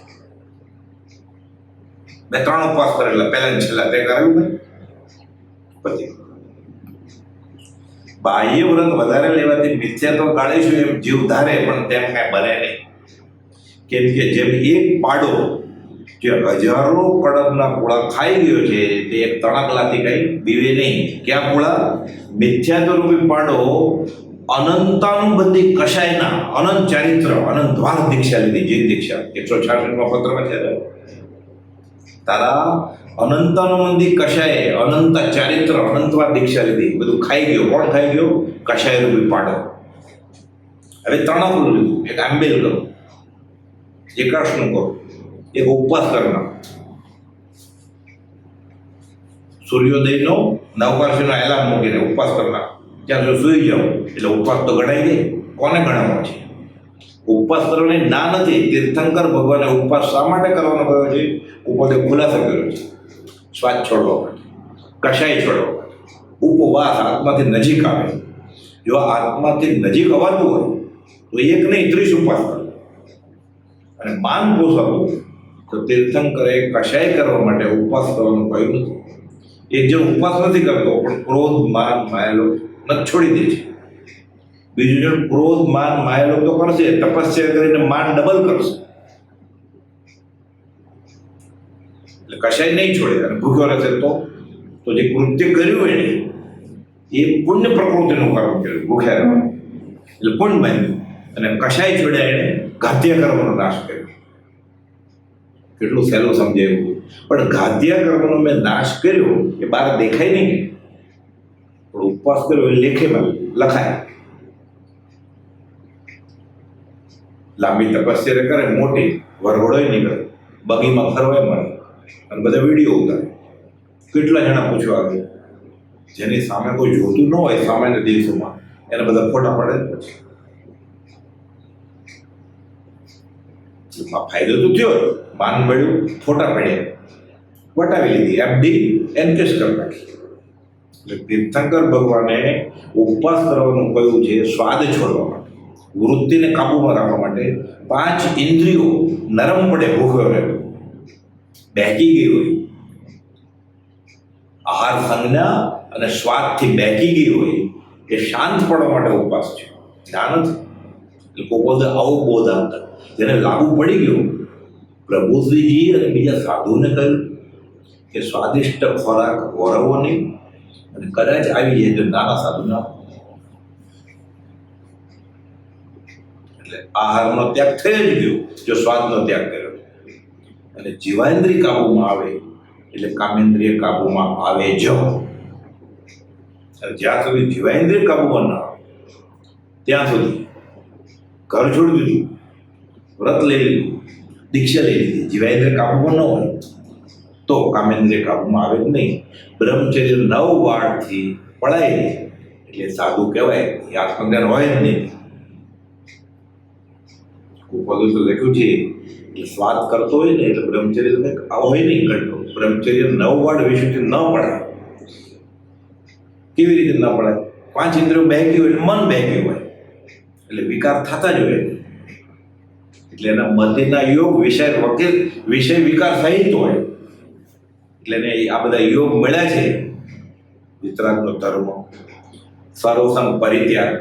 A: મેં 3 ઉપવાસ કરેલા, પહેલા છેલ્લા તે કરેલું ને પછી બાહ્ય વ્રત વધારે લેવાથી મિથ્યા તો ગાળીશું એમ જીવ ધારે, પણ તેમ કાંઈ બને નહીં. કેમ કે જેમ એક પાડો જે હજારો કડબના પૂળા ખાઈ ગયો છે તે એક તણકલાથી કંઈ બીવે નહીં. ક્યાં પૂળા? મિથ્યાત્વરૂપી પાડો અનંતાનુબંધી કશાયના અનંત ચારિત્ર અનંત દ્વાર દીક્ષા લીધી. જે દીક્ષા 166માં પત્રમાં છે તારા અનંતાનુબંધી કશાય અનંત ચારિત્ર અનંતવાર દીક્ષા લીધી. બધું ખાઈ ગયો. કોણ ખાઈ ગયો? કશાય રૂપી પાડો. હવે તણકલું લીધું, એક આંબેલ કરો, એકાશનું કરો, એક ઉપવાસ કરનાર, સૂર્યોદયનો નવકાશીનો એલાર્મ મૂકીને ઉપવાસ કરનાર. ત્યાં જો સૂઈ જાઓ એટલે ઉપવાસ તો ગણાય નહીં. કોને ગણાવવાનો છે? ઉપવાસ કરવાની ના નથી. તીર્થંકર ભગવાને ઉપવાસ શા માટે કરવાનો કહ્યો છે? ઉપવાસે ખુલાસો કર્યો છે. શ્વાસ છોડવા માટે, કશાય છોડવા માટે. ઉપવાસ આત્માથી નજીક આવે. જો આત્માથી નજીક આવવાનું હોય તો એક નહીં 30 ઉપવાસ કરો. અને માન પોષાતું તો તીર્થંકરે કશાય કરવા માટે ઉપવાસ કરવાનું કહ્યું નથી. એક જણ ઉપવાસ નથી કરતો પણ ક્રોધ માન માયાલોભ નથી છોડી દે છે. બીજું જણ ક્રોધ માન માયાલોભ તો કરશે, તપસ્યા કરીને માન ડબલ કરશે, એટલે કશાય નહીં છોડે અને ભૂખ્યો રહેશે તો જે કૃત્ય કર્યું એને એ પુણ્ય પ્રકૃતિનું કર્મ કર્યું. ભૂખ્યા રહેવાનું એટલે પુણ્ય માન્યું, અને કશાય છોડ્યા એને ઘાત્ય કર્મનો નાશ કર્યો. કેટલું સહેલું સમજાયું. પણ ઘાત્ય કર્મનો મેં નાશ કર્યો એ બહાર દેખાય નહીં, પણ ઉપવાસ કર્યો એ લેખેમાં લખાય. લાંબી તપસ્યા કરે, મોટી વરઘોડોય નીકળે, બગીમાં ફરવાય મળે અને બધા વિડીયો ઉતારે. કેટલા જણા પૂછવા આવે, જેની સામે કોઈ જોતું ન હોય સામાન્ય દિવસોમાં એને બધા ફોટા પડે. પછી ફાયદો તો થયો, માન મળ્યું, ફોટા પડ્યા, વટાવી લીધી, એફડી એનકેશ કરી નાખી. એટલે તીર્થંકર ભગવાને ઉપવાસ કરવાનું કહ્યું છે સ્વાદ છોડવા માટે, વૃત્તિને કાબૂમાં રાખવા માટે. 5 ઇન્દ્રિયો નરમ પડે, ભૂખ્યો રહે, બેકી ગઈ હોય, આહાર સંજ્ઞા અને સ્વાદથી બેકી ગઈ હોય, એ શાંત પડવા માટે ઉપવાસ છે. ધ્યાન નથી. એટલે કોઈ આવો બોધ આપતા જેને લાગુ પડી ગયું, પ્રભુશ્રીજી અને બીજા સાધુને કહ્યું કે સ્વાદિષ્ટ ખોરાક વરવો નહીં, અને કદાચ આવી જાય તો નાના સાધુને આપો. એટલે આહારનો ત્યાગ થઈ જ ગયો જો સ્વાદનો ત્યાગ કર્યો. અને જીવાઇન્દ્રિય કાબુમાં આવે એટલે કામેન્દ્રિય કાબુમાં આવે જ. જ્યાં સુધી જીવાઇન્દ્રિય કાબુમાં ના આવે ત્યાં સુધી ઘર છોડી દીધું, વ્રત લઈ લીધું, દીક્ષા લઈ લીધી, જીવાઇન્દ્રિય કાબુમાં ન હોય તો કામેન્દ્રિય કાબુમાં આવે જ નહીં. બ્રહ્મચર્ય 9 વાળથી પડાય એટલે સાધુ કહેવાય, એ આત્મજ્ઞાન હોય જ નહીં. ઉપવાદો તો લખ્યું છે કે સ્વાદ કરતો હોય ને એટલે બ્રહ્મચર્ય હોય નહીં કરતો. બ્રહ્મચર્ય 9 વાળ વિશુદ્ધિ ન પડાય. કેવી રીતે ન પડાય? 5 ઇન્દ્રિયો બેહકી હોય એટલે મન બેહક્યું હોય એટલે વિકાર થતા જ હોય. એટલે એના મતિના યોગ વિષય વિકાર સહિત હોય. એટલે એને આ બધા યોગ મળ્યા છે. વિતરાગનો ધર્મ, સર્વસંગ પરિત્યાગ,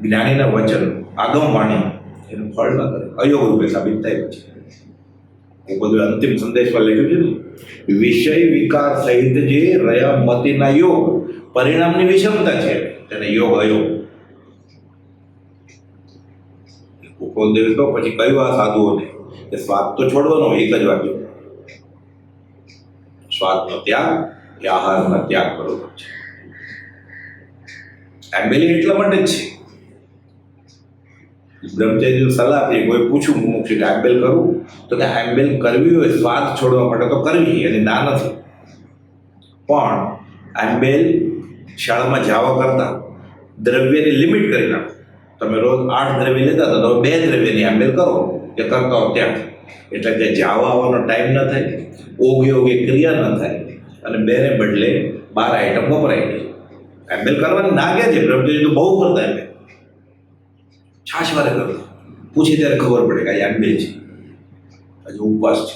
A: જ્ઞાનીના વચન, આગમ વાણી એનું ફળ ન કરે, અયોગ રૂપે સાબિત થાય. પછી એ બધું અંતિમ સંદેશમાં લખ્યું છે ને, વિષય વિકાર સહિત જે રહ્યા મતિના યોગ પરિણામની વિષમતા છે તેને યોગ અયોગ. ઉપદેવ તો પછી કહ્યું આ સાધુઓને કે સ્વાદ તો છોડવાનો, એક જ વાક્ય, સ્વાદનો ત્યાગ એ આહારનો ત્યાગ બરોબર છે. એમ્બેલી એટલા માટે જ છે. બ્રહ્મચર્ય સલાહ આપી, કોઈ પૂછું મુમુક્ષુ કે એમ્બેલ કરવું, તો કે એમ્બેલ કરવી હોય સ્વાદ છોડવા માટે તો કરવી, એની ના નથી. પણ એમ્બેલ શાળામાં જવા કરતા દ્રવ્યની લિમિટ કરી નાખો. તમે રોજ 8 દ્રવ્ય લેતા હતા તો 2 દ્રવ્યની એમ્બેલ કરો કે કરતા હો ત્યાં, એટલે કે જવા આવવાનો ટાઈમ ન થાય, ઓગે ક્રિયા ન થાય, અને બેને બદલે 12 આઈટમ વપરાય ગઈ. એમ્બેલ કરવાની ના ગયા છે બ્રહ્મચર્ય તો બહુ કરતા. એમ્બેલ છાશવારે કરતા, પૂછે ત્યારે ખબર પડે કે આ એમ્બેલ છે, હજુ ઉપવાસ છે,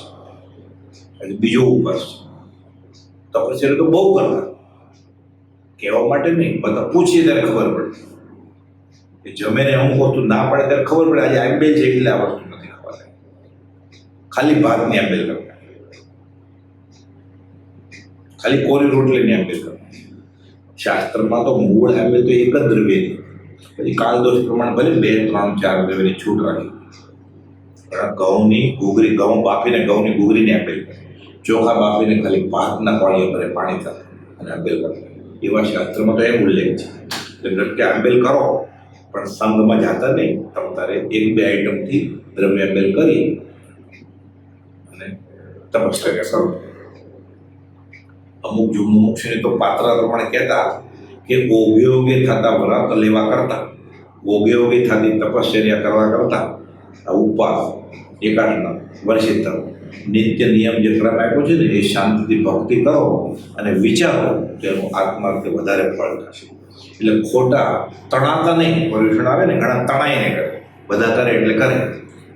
A: હજુ બીજો ઉપવાસ છે. તપસ્યા તો બહુ કરતા, કહેવા માટે નહીં, બધા પૂછીએ ત્યારે ખબર પડે કે જમે ને અમુક વસ્તુ ના પડે ત્યારે ખબર પડે આજે એમ્બેલ છે એટલે આ વસ્તુ નથી ખાવા. ખાલી ભાતની એમ્બેલ કરતા, ખાલી કોરી રોટલીની એમ્બેલ કરતા. શાસ્ત્રમાં તો મૂળ એમ્બેલ તો એક જ દ્રવ્યની, પછી કાળદોષ પ્રમાણે ભલે 2, 3, 4 દ્રવ્યની છૂટ રાખી. ઘઉંની ઘૂઘરી, ઘઉં બાફીને ઘઉંની ઘૂઘરીની એમ્બેલ કરે, ચોખા બાફીને ખાલી ભાતના પાણીઓ કરે પાણી સાથે અને એમ્બેલ કરે. એવા શાસ્ત્રમાં તો એમ ઉલ્લેખ છે. એટલે કે એમ્બેલ કરો પણ સંઘમાં જાતા નહીં. તમારે 1-2 આઈટમથી દ્રવ્ય એમ્બેલ કરી અને તપસ્યા કરો. અમુક જો મુમુક્ષુને તો પાત્ર પ્રમાણે કહેતા કે ઓગે થતા વ્રત લેવા કરતા, ઓગે થતી તપશ્ચર્યા કરવા કરતા આ ઉપવાસ, એકાદના, વર્ષિત નિત્ય નિયમ જે ક્રમ આપ્યો છે ને એ શાંતિથી ભક્તિ કરો અને વિચારો તો એનું આત્માર્થે વધારે ફળ થશે. એટલે ખોટા તણાતા નહીં. પર્યુષણ આવે ને ઘણા તણાઈને કરે, બધા કરે એટલે કરે,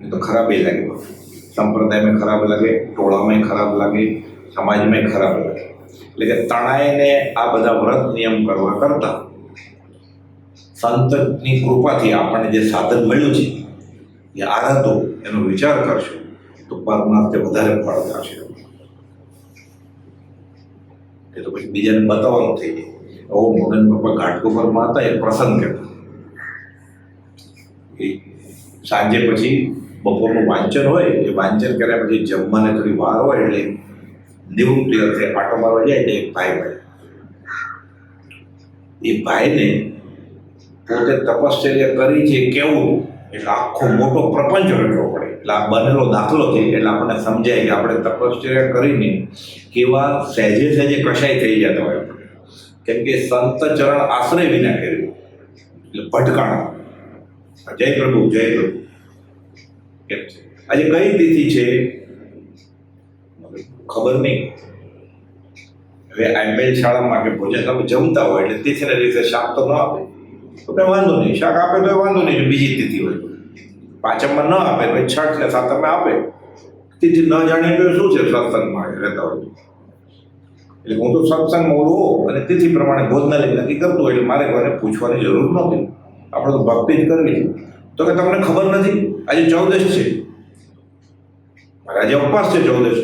A: એ તો ખરાબ એ લાગે. સંપ્રદાયમાં ખરાબ લાગે, ટોળામાં ખરાબ લાગે, સમાજમાં ખરાબ લાગે. એટલે કે તણાઈને આ બધા વ્રત નિયમ કરવા કરતા સંતની કૃપાથી આપણને જે સાધન મળ્યું છે એ આરાધો, એનો વિચાર કરશો તો પરમાર્થે વધારે ફળ થશે. એ તો પછી બીજાને બતાવવાનું થઈ જાય. મગન પપ્પા ઘાટકોપરમાં હતા, એ પ્રસંગ કહેતા. એ સાંજે પછી બપોરનું વાંચન હોય, એ વાંચન કર્યા પછી જમવાને થોડી વાર હોય એટલે નિવૃત્તિ અર્થે આટો મારવા જાય ને એક ભાઈ મળે. એ ભાઈને પોતે તપશ્ચર્યા કરી છે કેવું, એટલે આખો મોટો પ્રપંચ રચવો પડે. એટલે આ બનેલો દાખલો છે એટલે આપણને સમજાય કે આપણે તપશ્ચર્યા કરીને કેવા સહેજે કશાય થઈ જતા હોય. કેમ કે સંત ચરણ આશ્રય વિના કર્યું એટલે ભટકાણા. જય પ્રભુ જય પ્રભુ. કેમ છે આજે કઈ તિથિ છે ખબર નહીં. હવે એમ્બેલ શાળામાં કે ભોજન તમે જમતા હોય એટલે તિથિના દિવસે શાક તો ન આપે તો કંઈ વાંધો નહીં, શાક આપે તો વાંધો નહીં. બીજી તિથિ હોય, પાંચમમાં ન આપે ભાઈ 6 ને 7 આપે. તિથિ ન જાણીએ તો શું છે સત્સંગમાં રહેતા હોય. એટલે હું તો સત્સંગમાં રહું અને તિથિ પ્રમાણે ભોજનાલય નક્કી કરતો હોય એટલે મારે ઘરે પૂછવાની જરૂર નહોતી. આપણે તો ભક્તિ જ કરવી છે. તો કે તમને ખબર નથી આજે 14 છે, મારે આજે ઉપવાસ છે 14.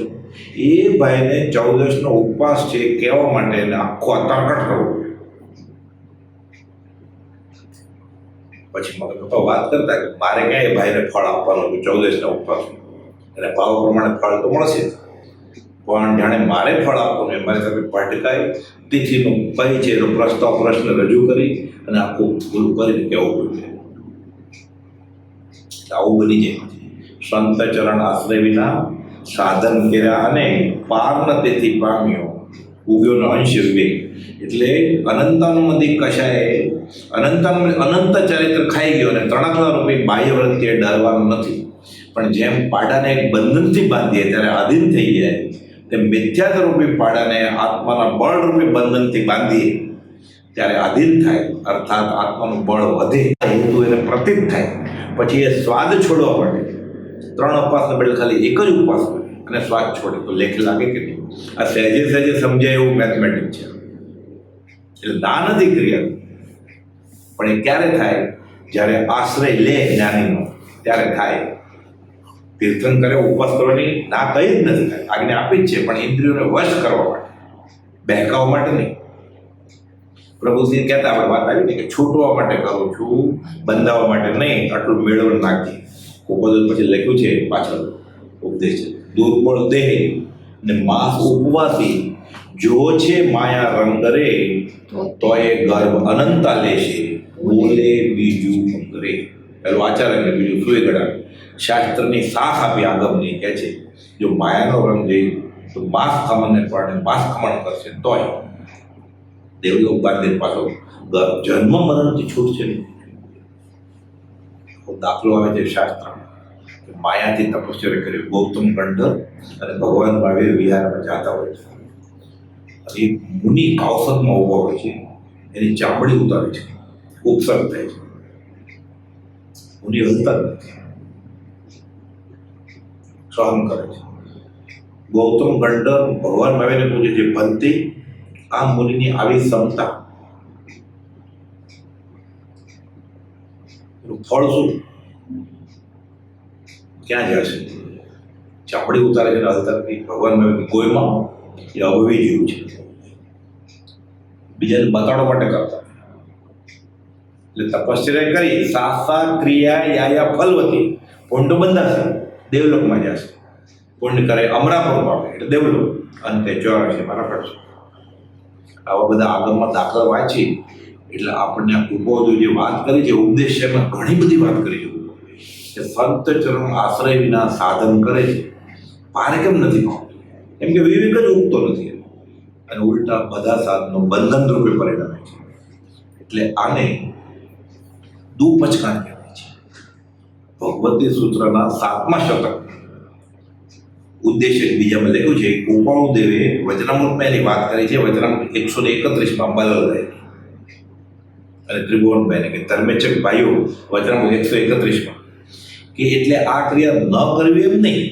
A: એ ભાઈને 14નો ઉપવાસ છે કહેવા માટે એને આખો તરકટ કરવો. પછી મમ્મી પપ્પા વાત કરતા કે મારે ક્યાં એ ભાઈને ફળ આપવાનું હતું 14ના ઉપવાસ, અને ભાવ પ્રમાણે ફળ તો મળશે જ, પણ જાણે મારે ફળ આપવાનું એ મારી સાથે ભટકાઈ તિથિનો પરિચયનો પ્રશ્ન રજૂ કરી અને આખું પૂરું કરીને કહેવું પડશે. આવું બની જાય. સંત ચરણ આશ્રય વિના સાધન કર્યા અને પાર્ન તેથી પામ્યો ઉગ્યોનો અંશ વિવેક. એટલે અનંતાનુમતિ કશાય અનંત ચરિત્ર ખાઈ ગયો અને ત્રણકલા રૂપી બાહ્ય વૃત્તિએ ડરવાનું નથી. પણ જેમ પાડાને એક બંધનથી બાંધીએ ત્યારે આધીન થઈ જાય, તેમ મિથ્યાત્વ રૂપી પાડાને આત્માના બળ રૂપી બંધનથી બાંધીએ ત્યારે આધીન થાય, અર્થાત આત્માનું બળ વધે, હેતુ એને પ્રતીત થાય. પછી એ સ્વાદ છોડવા માટે 3 ઉપવાસના બદલે ખાલી એક જ ઉપવાસ કરે અને સ્વાદ છોડે તો લેખ લાગે કે નહીં? આ સહેજે સમજાય એવું મેથમેટિક છે. એટલે ના નથી ક્રિયા, પણ એ ક્યારે થાય? જ્યારે આશ્રય લે જ્ઞાનીનો ત્યારે થાય. તીર્થંકરે ઉપવાસ કરવાની ના કઈ જ નથી, આજ્ઞા આપી જ છે, પણ ઇન્દ્રિયોને વશ કરવા માટે, બહેકાવવા માટે નહીં. પ્રભુજી કહેતા આપણે વાત આવી ને કે છૂટવા માટે કરું છું, બંધાવવા માટે નહીં, આટલું મેળવણ નાખી. ઉપવાસ પછી લખ્યું છે પાછળ ઉપદેશ છે, દુર્બળ દેહ ને માસ ઉપવાસી જો છે માયા રંગ રે, તો એ ગર્ભ અનંતા લેશે, બોલે બીજું અંગરે. પેલું આચાર્ય બીજું સુઈ ગળા શાસ્ત્રની સાથ આપી આગમની કહે છે, જો માયાનો રંગ જઈ તો માસ ખમણને પણ માસ ખમણ કરશે તોય દેવલોક બાંધીને પાછો જન્મ મરણથી છૂટશે નહીં. દાખલો આવે છે શાસ્ત્ર, માયાથી તપસ્યા કર્યું ગૌતમ ગંડર અને ભગવાન મહાવીર વિહારમાં જતા હોય છે. અને મુનિ અવસરમાં ઊભા હોય છે, એની ચામડી ઉતારે છે, ઉપસર્ગ થાય છે, મુનિ હલતા નથી, સહન કરે છે. ગૌતમ ગંડર ભગવાન મહાવીરને પૂછે છે, ભક્તિ આ મુનિની આવી ક્ષમતા ફળ શું? ક્યાં જશે? ચામડી ઉતારે છે હલતા નથી. ભગવાન મહાવીર કોઈમાં એ અવયવી જેવું છે, બીજાને બતાડવા માટે કરતા. એટલે તપશ્ચર્યા કરી સાસા ક્રિયા યા ફલવતી, પુણ્ય બંધાશે દેવલોકમાં જશે. પુણ્ય કરે અમરાપુર પામે એટલે દેવલોક, અંતે 84 મારા પડશે. આવા બધા આગળમાં દાખલા વાંચી એટલે આપણને આ કુપોદો જે વાત કરી છે ઉપદેશ છે એમાં ઘણી બધી વાત કરી છે કે સંત ચરણ આશ્રય વિના સાધન કરે છે, પારે કેમ નથી પામતું? કેમ કે વિવેક જ ઉગતો નથી અને ઉલટા બધા સાધનો બંધન રૂપે પરિણમે છે. એટલે આને દુપચકાણ કહેવાય છે. ભગવતી સૂત્રના 7મા શતક ઉદ્દેશ્ય બીજામાં લખ્યું છે, ગોપાળુ દેવે વચનામૃતમાં એની વાત કરી છે. વચનામૃત 131માં અંબાલાલ અને ત્રિભુવનભાઈને કે ધર્મેચક ભાઈઓ વચનામૃત 131માં કે એટલે આ ક્રિયા ન કરવી એમ નહીં.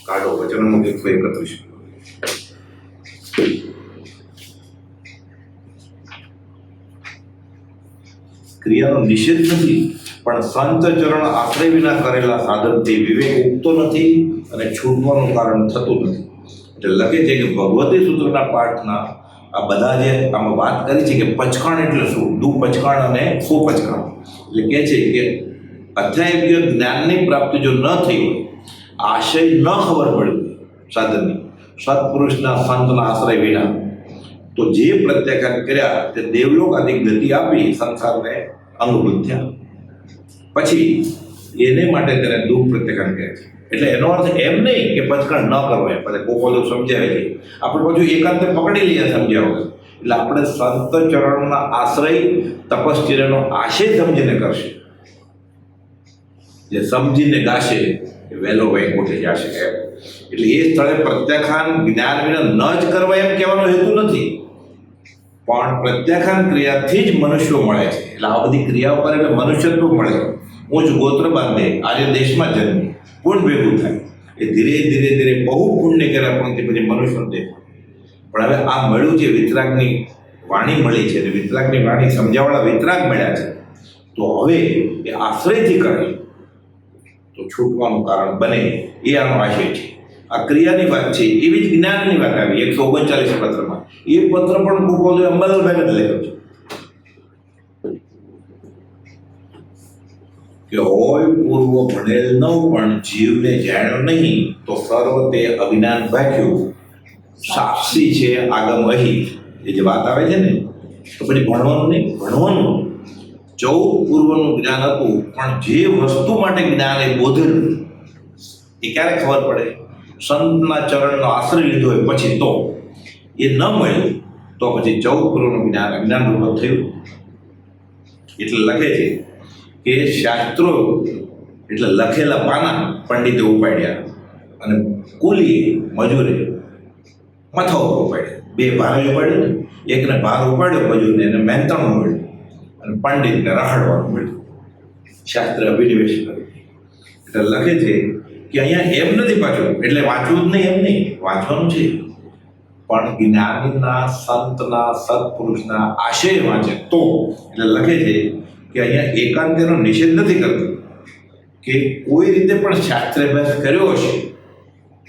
A: કાઢો વચનામૃત 131. ક્રિયાનો નિષેધ નથી, પણ સંત ચરણ આશ્રય વિના કરેલા સાધનથી વિવેક ઉગતો નથી અને છૂટવાનું કારણ થતું નથી. એટલે લખે છે કે ભગવતી સૂત્રના પાઠના આ બધા જે આમાં વાત કરી છે કે પચકાણ એટલે શું, દુપચકાણ અને સુપચકાણ. એટલે કહે છે કે અધ્યાય જ્ઞાનની પ્રાપ્તિ જો ન થઈ હોય, આશય ન ખબર પડી સાધનની, સત્પુરુષના સંતના આશ્રય વિના, તો જે પ્રત્યાઘાત કર્યા તે દેવલોક આદિ ગતિ આપી સંસારને અંગભૂત થયા. પછી એને માટે તેને દુઃખ પ્રત્યાઘાત કહે છે. એટલે એનો અર્થ એમ નહીં કે પચકાણ ન કરવો, એમ પછી ગોપાલો સમજાવે છે. આપણે પાછું એકાંતે પકડી લઈએ સમજાવો. એટલે આપણે સંત ચરણના આશ્રય તપશ્ચર્યાનો આશય સમજીને કરશે. જે સમજીને ગાશે એ વહેલો વૈકુંઠે જશે. એટલે એ સ્થળે પ્રત્યાખ્યાન જ્ઞાન વિના ન જ કરવા એમ કહેવાનો હેતુ નથી, પણ પ્રત્યાખ્યાન ક્રિયાથી જ મનુષ્યો મળે છે. એટલે આ બધી ક્રિયાઓ કરે એટલે મનુષ્યત્વ મળે. ઊંચ ગોત્ર બાંધે, આજે દેશમાં જન્મે, પુણ્ય ભેગું થાય. એ ધીરે ધીરે ધીરે બહુ પુણ્ય કર્યા પણ તે પછી મનુષ્ય દેખાય. પણ હવે આ મળ્યું છે, વિતરાગની વાણી મળી છે, અને વિતરાગની વાણી સમજાવવાળા વિતરાગ મળ્યા છે. તો હવે એ આશ્રયથી કરે તો છૂટવાનું કારણ બને, એ આનો આશય છે. આ ક્રિયાની વાત છે, એવી જ જ્ઞાનની વાત આવી 139 પત્રમાં. એ પત્ર પણ ગોપાલ અંબાલાલભાઈને જ લખ્યો છે. કે હોય પૂર્વ ભણેલ નવ પણ જીવને જાણ્યો નહીં તો સર્વ તે અજ્ઞાન ભાગ્યું સાક્ષી છે આગમ અહીં. એ જે વાત આવે છે ને, તો પછી ભણવાનું નહીં, ભણવાનું 14 પૂર્વનું જ્ઞાન હતું, પણ જે વસ્તુ માટે જ્ઞાન એ બોધેલું એ ક્યારે ખબર પડે? સંતના ચરણનો આશ્રય લીધો હોય પછી. તો એ ન મળ્યું તો પછી 14 પૂર્વનું જ્ઞાન અજ્ઞાન રૂપ થયું. એટલે લખે છે કે શાસ્ત્રો એટલે લખેલા પાના પંડિતે ઉપાડ્યા અને કુલીએ મજૂરે મથા ઉપર ઉપાડ્યા. 2 ભારે ઉપાડ્યો ને, એકને ભાર ઉપાડ્યો મજૂરને, એને મહેનતાણું મળ્યું અને પંડિતને રખડવાનું મળ્યું. શાસ્ત્ર અભિનિવેશ કર્યું. એટલે લખે છે કે અહીંયા એમ નથી પાછું, એટલે વાંચવું જ નહીં એમ નહીં, વાંચવાનું છે, પણ જ્ઞાનીના, સંતના, સત્પુરુષના આશય વાંચે તો. એટલે લખે છે કે અહીંયા એકાંતનો નિષેધ નથી કરતો કે કોઈ રીતે પણ શાસ્ત્ર અભ્યાસ કર્યો હશે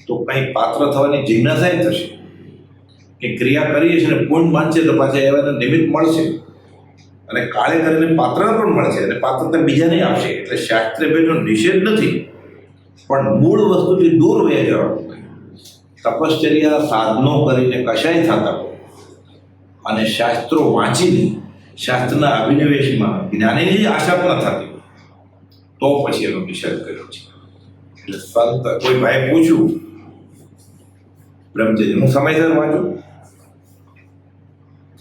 A: તો કંઈ પાત્ર થવાની જિજ્ઞાસા થશે, કે ક્રિયા કરીએ છીએ ને પૂર્ણ માનશે તો પાછા એવાના નિમિત્ત મળશે અને કાળે કરીને પાત્ર પણ મળશે અને પાત્રતા બીજાને આપશે. એટલે શાસ્ત્ર અભ્યાસનો નિષેધ નથી, પણ મૂળ વસ્તુથી દૂર વહી જવાનું. તપશ્ચર્યા સાધનો કરીને કશાય થતા હોય અને શાસ્ત્રો વાંચીને શાસ્ત્રના અભિનિવેશમાં જ્ઞાનીની આશા પણ થતી હોય તો પછી એનો નિષેધ કર્યો છે. એટલે સંત કોઈ ભાઈ પૂછ્યું બ્રહ્મચર્ય હું સમયસર વાંચું?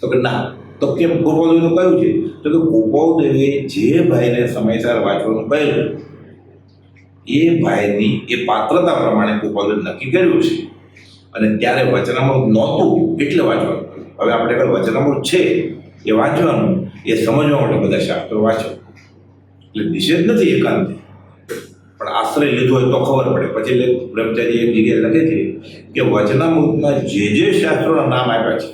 A: તો કે ના. તો કેમ? ગોપાલદેવનું કયું છે? તો કે ગોપાલદેવે જે ભાઈને સમયસર વાંચવાનું કહ્યું એ ભાઈની એ પાત્રતા પ્રમાણે ગોપાલદેવ નક્કી કર્યું છે અને ત્યારે વચનામૃત નહોતું એટલે વાંચવાનું. હવે આપણે આગળ વચનામૃત છે એ વાંચવાનું, એ સમજવા માટે બધા શાસ્ત્રો વાંચો. એટલે નિષેધ નથી એકાંતે, પણ આશ્રય લીધો હોય તો ખબર પડે. પછી બ્રહ્મચારી એક જગ્યાએ લખે છે કે વચનામૃતમાં જે શાસ્ત્રોના નામ આપ્યા છે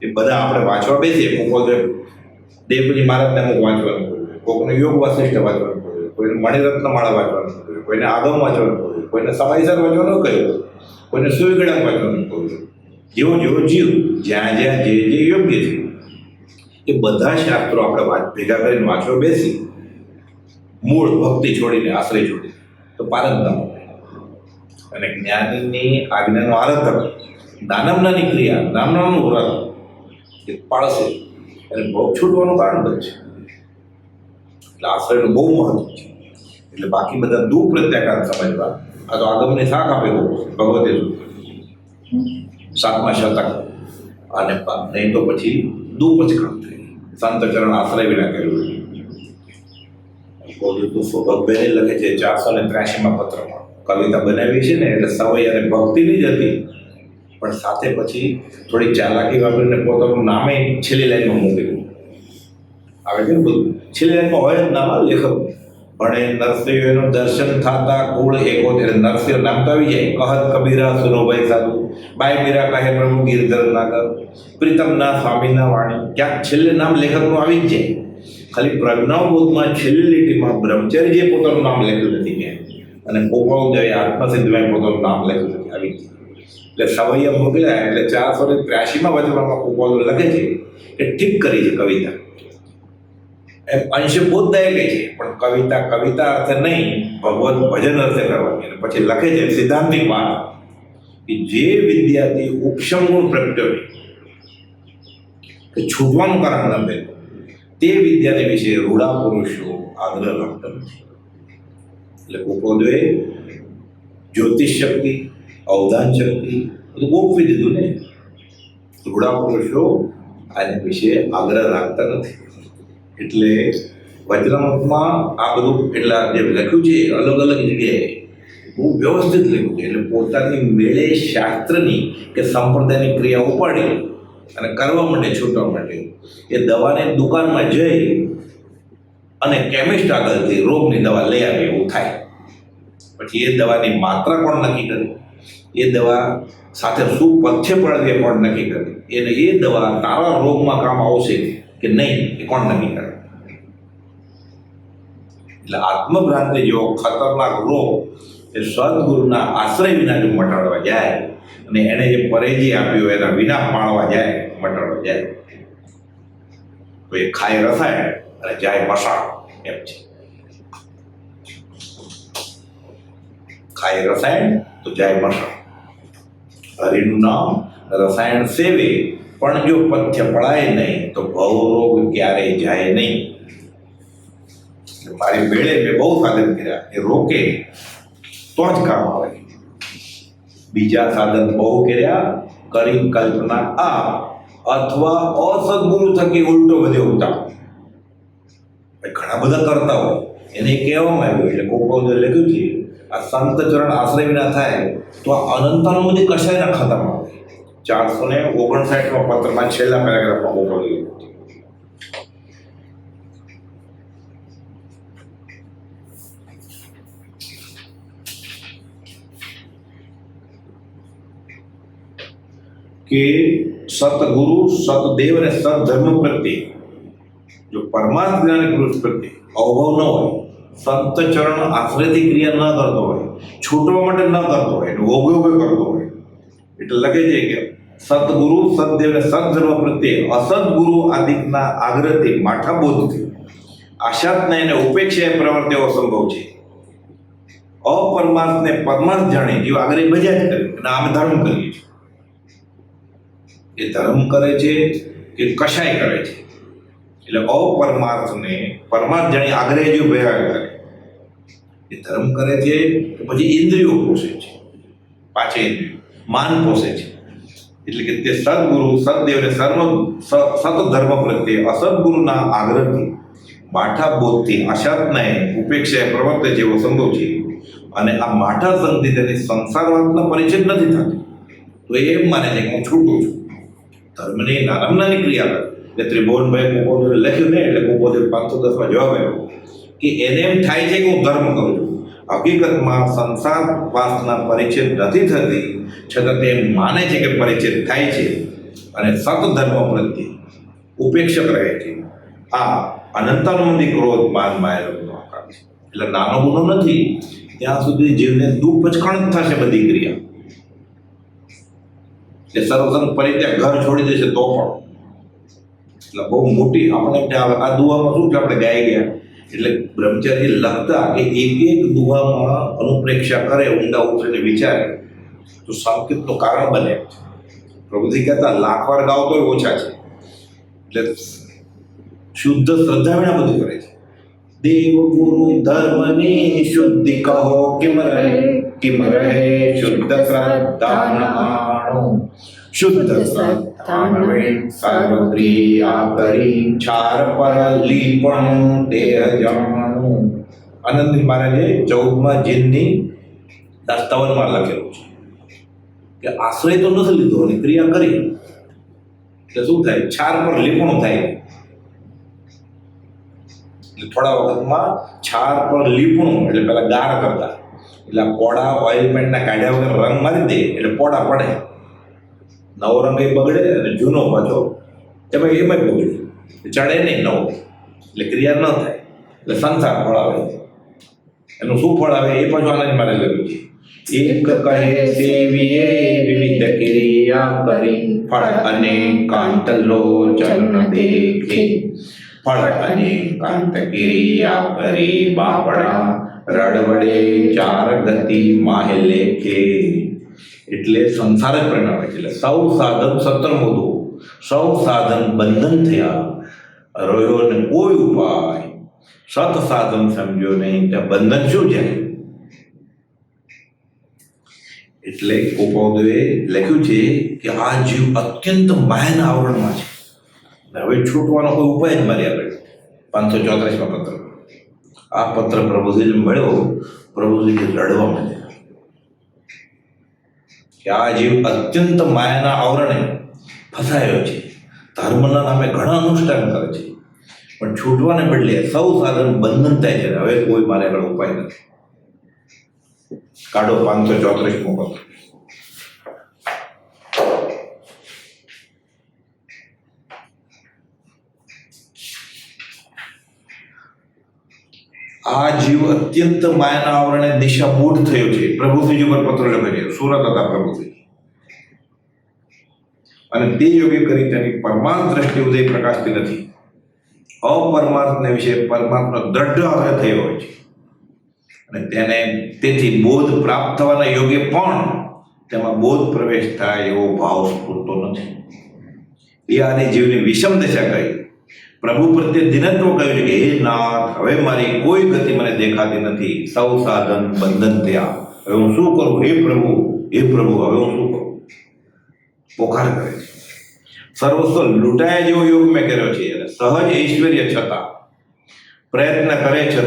A: એ બધા આપણે વાંચવા બેસીએ. ગોપાલદેવ દેવજી મહારાજને અમુક વાંચવાનું પડ્યું, કોઈકને યોગ વાસિષ્ઠ વાંચવાનું પડ્યું, કોઈને મણિરત્ન માળા વાંચવાનું પડ્યું, કોઈને આગમ વાંચવાનું પડ્યું, કોઈને સમયસર વાંચવાનું કહ્યું, કોઈને સુવિગળામ વાંચવાનું કહ્યું. જેવો જેવો જીવ જ્યાં જ્યાં જે યોગ્ય છે એ બધા શાસ્ત્રો આપણે ભેગા કરીને વાંચવા બેસી મૂળ ભક્તિ છોડીને આશ્રય છોડીને તો પારંગ ન મળે. અને જ્ઞાનીની આજ્ઞાનો આરાધક નાનામનાની ક્રિયા, નામનાનું વ્રત એ પાળશે અને ભોગ છૂટવાનું કારણ બનશે. એટલે આશ્રયનું બહુ મહત્વ છે. એટલે બાકી બધા દુઃખ પ્રત્યાઘાત સમજવા. આ તો આગમની શાખ આપેલું ભગવતે સૂત્ર 7મા શતક, અને નહીં તો પછી દુઃખ જ કામ થાય. સંત ચરણ આશ્રય વિના કર્યું. ભગવેને લખે છે 483માં પત્રમાં કવિતા બનાવી છે ને, એટલે સવય અને ભક્તિની જ હતી, પણ સાથે પછી થોડી ચાલાકી વાપરીને પોતાનું નામે છેલ્લી લાઈનમાં મૂકી દીધું. આવે છે ને બધું છેલ્લી લાઈનમાં હોય જ નામ લેખક. ભણે નરસિંહનું દર્શન થતા કુળ 71, નરસિંહ નામ તો આવી જાય. કહત કબીરા સુનોભાઈ સાધુ, બાય મીરા કહે પ્રભુ ગિરધર નાગર, પ્રીતમના સ્વામીના વાણી, ક્યાંક છેલ્લે નામ લેખકનું આવી જ જાય. ખાલી પ્રજ્ઞાબોધમાં છેલ્લી લીટીમાં બ્રહ્મચારીજીએ પોતાનું નામ લખ્યું નથી ક્યાંય, અને ગોપાલદેવે આત્મસિદ્ધમાં પોતાનું નામ લખ્યું નથી આવી જ. એટલે સવૈયા મોકલ્યા એટલે 483માં વચનમાં ગોપાલદેવ લખે છે કે ઠીક કરી છે કવિતા, એમ અંશે બોધદાયક છે, પણ કવિતા કવિતા અર્થે નહીં, ભગવત ભજન અર્થે કરવાની. અને પછી લખે છે સિદ્ધાંતિક વાત કે જે વિદ્યાર્થી ઉપશમ ગુણ પ્રગટ્યો કે છૂટવાનું કારણ ન બને તે વિદ્યાર્થી વિશે રૂડા પુરુષો આગ્રહ રાખતા નથી. એટલે ગોપાલદેવે જ્યોતિષ શક્તિ, અવધાન શક્તિ બધું ગોઠવી દીધું ને. રૂડા પુરુષો આના વિશે આગ્રહ રાખતા નથી. એટલે વચનામૃતમાં આ બધું એટલા જે લખ્યું છે અલગ અલગ જગ્યાએ બહુ વ્યવસ્થિત લખ્યું છે. એટલે પોતાની મેળે શાસ્ત્રની કે સંપ્રદાયની ક્રિયા ઉપાડી અને કરવા માટે છૂટવા માટે એ દવાની દુકાનમાં જઈ અને કેમિસ્ટ આગળથી રોગની દવા લઈ આવે એવું થાય. પછી એ દવાની માત્રા કોણ નક્કી કરે, એ દવા સાથે શું પથ્ય પડે એ કોણ નક્કી કરે, એને એ દવા તારા રોગમાં કામ આવશે કે નહીં એ કોણ નક્કી કરે. એટલે આત્મભ્રાંતિ જેવો ખતરનાક રોગ એ સદગુરુના આશ્રય વિના જો મટાડવા જાય અને એને જે પરેજી આપ્યું એના વિના પાળવા જાય, મટાડવા જાય, તો એ ખાય રસાયણ અને જાય મસાણ એમ છે. ખાય રસાયણ તો જાય મરણ. હરિનું નામ રસાયણ સેવે, પણ જો પથ્ય પડાય નહીં તો ભવરોગ ક્યારેય જાય નહીં. મારી વેળે મેં બહુ સાધન કર્યા, એ રોકે તો જ કામ આવે. બીજા સાધન બહુ કર્યા, કરી કલ્પના આ અથવા અસદગુરુ થકી ઉલટો બધે ઉતાર. ઘણા બધા કરતા હોય એને કહેવામાં આવ્યું, એટલે કોપોદે લખ્યું છે આ સંત ચરણ આશ્રય વિના થાય તો આ અનંતાનું બધી કશાયના ખતમ આવે. 459માં પત્રમાં છેલ્લા પેરેગ્રાફમાં કોપોદે કે સતગુરુ સતદેવ અને સતધર્મ પ્રત્યે જો પરમાર્થ જ્ઞાન પુરુષ પ્રત્યે અવભાવ ન હોય, સંત ચરણ આશ્રયથી ક્રિયા ન કરતો હોય, છૂટવા માટે ન કરતો હોય, ઓગે કરતો હોય, એટલે લખે છે કે સતગુરુ સતદેવ અને સતધર્મ પ્રત્યે અસદગુરુ આદિકના આગ્રહથી માઠાબોધથી આશાતને એને ઉપેક્ષાએ પ્રવર્તે એવો સંભવ છે. અપરમાર્થને પરમાર્થ જાણી જેવો આગ્રહ બજાજ કરે અને આમે ધર્મ કરીએ છીએ. એ ધર્મ કરે છે કે કશાય કરે છે, એટલે અપરમાર્થને પરમાર્થ જાણી આગ્રહ જેવું ભેગા કરે. એ ધર્મ કરે છે તો પછી ઇન્દ્રિયો પોષે છે, પાછી ઇન્દ્રિયો માન પોષે છે. એટલે કે તે સદગુરુ સદદેવને સતધર્મ પ્રત્યે અસદગુરુના આગ્રહથી માઠા બોધથી આશાતનાએ ઉપેક્ષાએ પ્રવર્તે જેવો સંભવ છે. અને આ માઠા સંગથી તેની સંસારવાતનો પરિચય નથી થતો, તો એમ માને છે કે હું છૂટું છું. ધર્મની નાની ક્રિયા કરે એટલે ત્રિભુવનભાઈ કોપોદે લખ્યું ને, એટલે કોપોદે 510માં જવાબ આવ્યો કે એને એમ થાય છે કે હું ધર્મ કરું છું. હકીકતમાં સંસાર વાસના પરિચય નથી થતી, છતાં તે માને છે કે પરિચય થાય છે અને સતધર્મ પ્રત્યે ઉપેક્ષક રહે છે. આ અનંતાનુમતિ ક્રોધ માન માયાનો આકાર છે. એટલે નાનો ગુનો નથી, ત્યાં સુધી જીવને દુઃખ પચકણ જ થશે બધી ક્રિયા. એ સર્વસંગ પરિત્યાગ ઘર છોડી દેશે તો પણ, એટલે બહુ મોટી આપણે આ દુવામાં શું છે, આપણે ગાઈ ગયા એટલે બ્રહ્મચારી લખતા કે એક દુવામાં અનુપ્રેક્ષા કરે, ઊંડા ઉતરીને વિચારે તો સંકેતનું કારણ બને. પ્રભુજી કહેતા 1,00,000 વાર ગાવ તો ઓછા છે. એટલે શુદ્ધ શ્રદ્ધા વિના બધું કરે છે. દેવ ગુરુ ધર્મની શુદ્ધિ કહો કિમ રહે શુદ્ધ શ્રદ્ધાનો શુદ્ધ શ્રદ્ધાનવે સર્વક્રિયા કરી છાર પર લીપણું દેહ જાણું. આનંદજી મહારાજે 14મા જીનની 57માં લખેલું છે કે આશ્રય તો નથી લીધો અને ક્રિયા કરી એટલે શું થાય, છાર પર લીપણું થાય. એટલે થોડા વખતમાં છાર પર લીપણું એટલે પેલા ગાર કરતા, એટલે પોડા ઓઇલમેન્ટના કાઢ્યા વગર રંગ મારી દે એટલે પોડા પડે. નવો રંગ એ બગડે અને જૂનો પાછો એમાં બગડે, ચડે નહીં નવો, એટલે ક્રિયા ન થાય. એટલે સંસાર ફળ આવે. એનું શું ફળ આવે એ પાછું આનંદ મારે લખ્યું છે. એક કહે સેવીએ વિવિધ ક્રિયા કરી ફળ અને કાંત લોચન દેખે. ફળ અને કાંત ક્રિયા કરી બાપડા રડવડે ચાર ગતિ માહે લેખે. એટલે સંસાર જ પરિણામે છે. એટલે સૌ સાધન સત્રમોદો, સૌ સાધન બંધન થયા, રહ્યો ને કોઈ ઉપાય. સત સાધન સમજો નહીં ત્યાં બંધન શું છે. એટલે કોપોદે લખ્યું છે કે આ જીવ અત્યંત માયાના આવરણમાં છે. હવે છૂટવાનો કોઈ ઉપાય જ મારી આગળ. 534માં પત્ર. આ પત્ર પ્રભુજીને મળ્યો, પ્રભુજી લડવા માંડ્યા કે આ જીવ અત્યંત માયાના આવરણે ફસાયો છે. ધર્મના નામે ઘણા અનુષ્ઠાન કરે છે, પણ છૂટવાને બદલે સૌ સાધન બંધન થાય છે. હવે કોઈ મારે આગળ ઉપાય નથી. કાઢો 534મો પત્ર. આ જીવ અત્યંત માયાના આવરણે દિશા મૂઢ થયો છે. પ્રભુજી ઉપર પત્ર લખે છે, સુરત હતા પ્રભુજી. અને તે યોગ્ય કરી તેની પરમાર્થ દ્રષ્ટિ ઉદય પ્રકાશતી નથી. અપરમાર્થને વિશે પરમાર્થનો દ્રઢ આગ્રહ થયો હોય છે. અને તેથી બોધ પ્રાપ્ત થવાના યોગ્ય પણ તેમાં બોધ પ્રવેશ થાય એવો ભાવ સ્ફૂરતો નથી. એ આની જીવની વિષમ દશા કહી. પ્રભુ પ્રત્યે દિનત્વ કહ્યું છે કે હે નાથ, હવે મારી કોઈ ગતિ મને દેખાતી નથી. સૌ સાધન બંધન થયા. હવે હું શું કરું? હે પ્રભુ, હવે હું શું કરું? પોકાર કરે છે. સર્વસ્વ લૂંટાયા જેવો યોગ મેં કર્યો છે અને સહજ ઐશ્વર્ય છતાં પ્રયત્ન કરે છે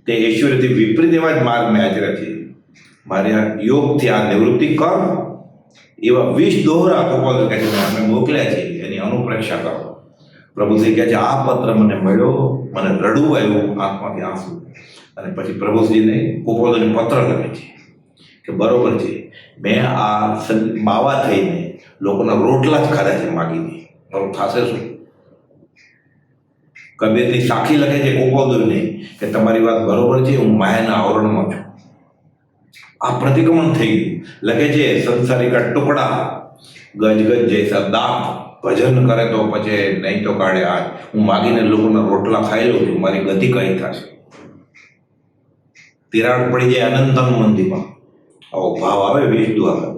A: તે ઐશ્વર્યથી વિપરીત એવા જ માર્ગ મેં આચર્યા છે. મારે આ યોગથી આ નિવૃત્તિ કર. એવા 20 દોહરા ગોપાલ કહે છે અમે મોકલ્યા છે, એની અનુપ્રેક્ષા કરો. પ્રભુશ્રી કહે છે આ પત્ર મને મળ્યો, મને રડવું આવ્યું, આંખમાંથી આંસુ. અને પછી પ્રભુશ્રીને ગોપાલને પત્ર લખે છે કે બરોબર છે, મેં આ બાવા થઈને લોકોના રોટલા જ ખાધા છે માગીને, બરોબર થશે શું? કબીરની સાખી લખે છે ગોપાલને કે તમારી વાત બરોબર છે, હું માયાના આવરણમાં છું. આ પ્રતિક્રમણ થઈ ગયું. લખે છે સંસારી કા ટુકડા ગજ જૈસા દાંત, ભજન કરે તો પછી નહીં તો કાઢે હાથ. હું માગીને લોકોના રોટલા ખાઈ લઉં છું, મારી ગતિ કઈ થશે? તિરાડ પડી જાય અનંતમ મંદિરમાં, આવો ભાવ આવે વિષ્ણુ આવે.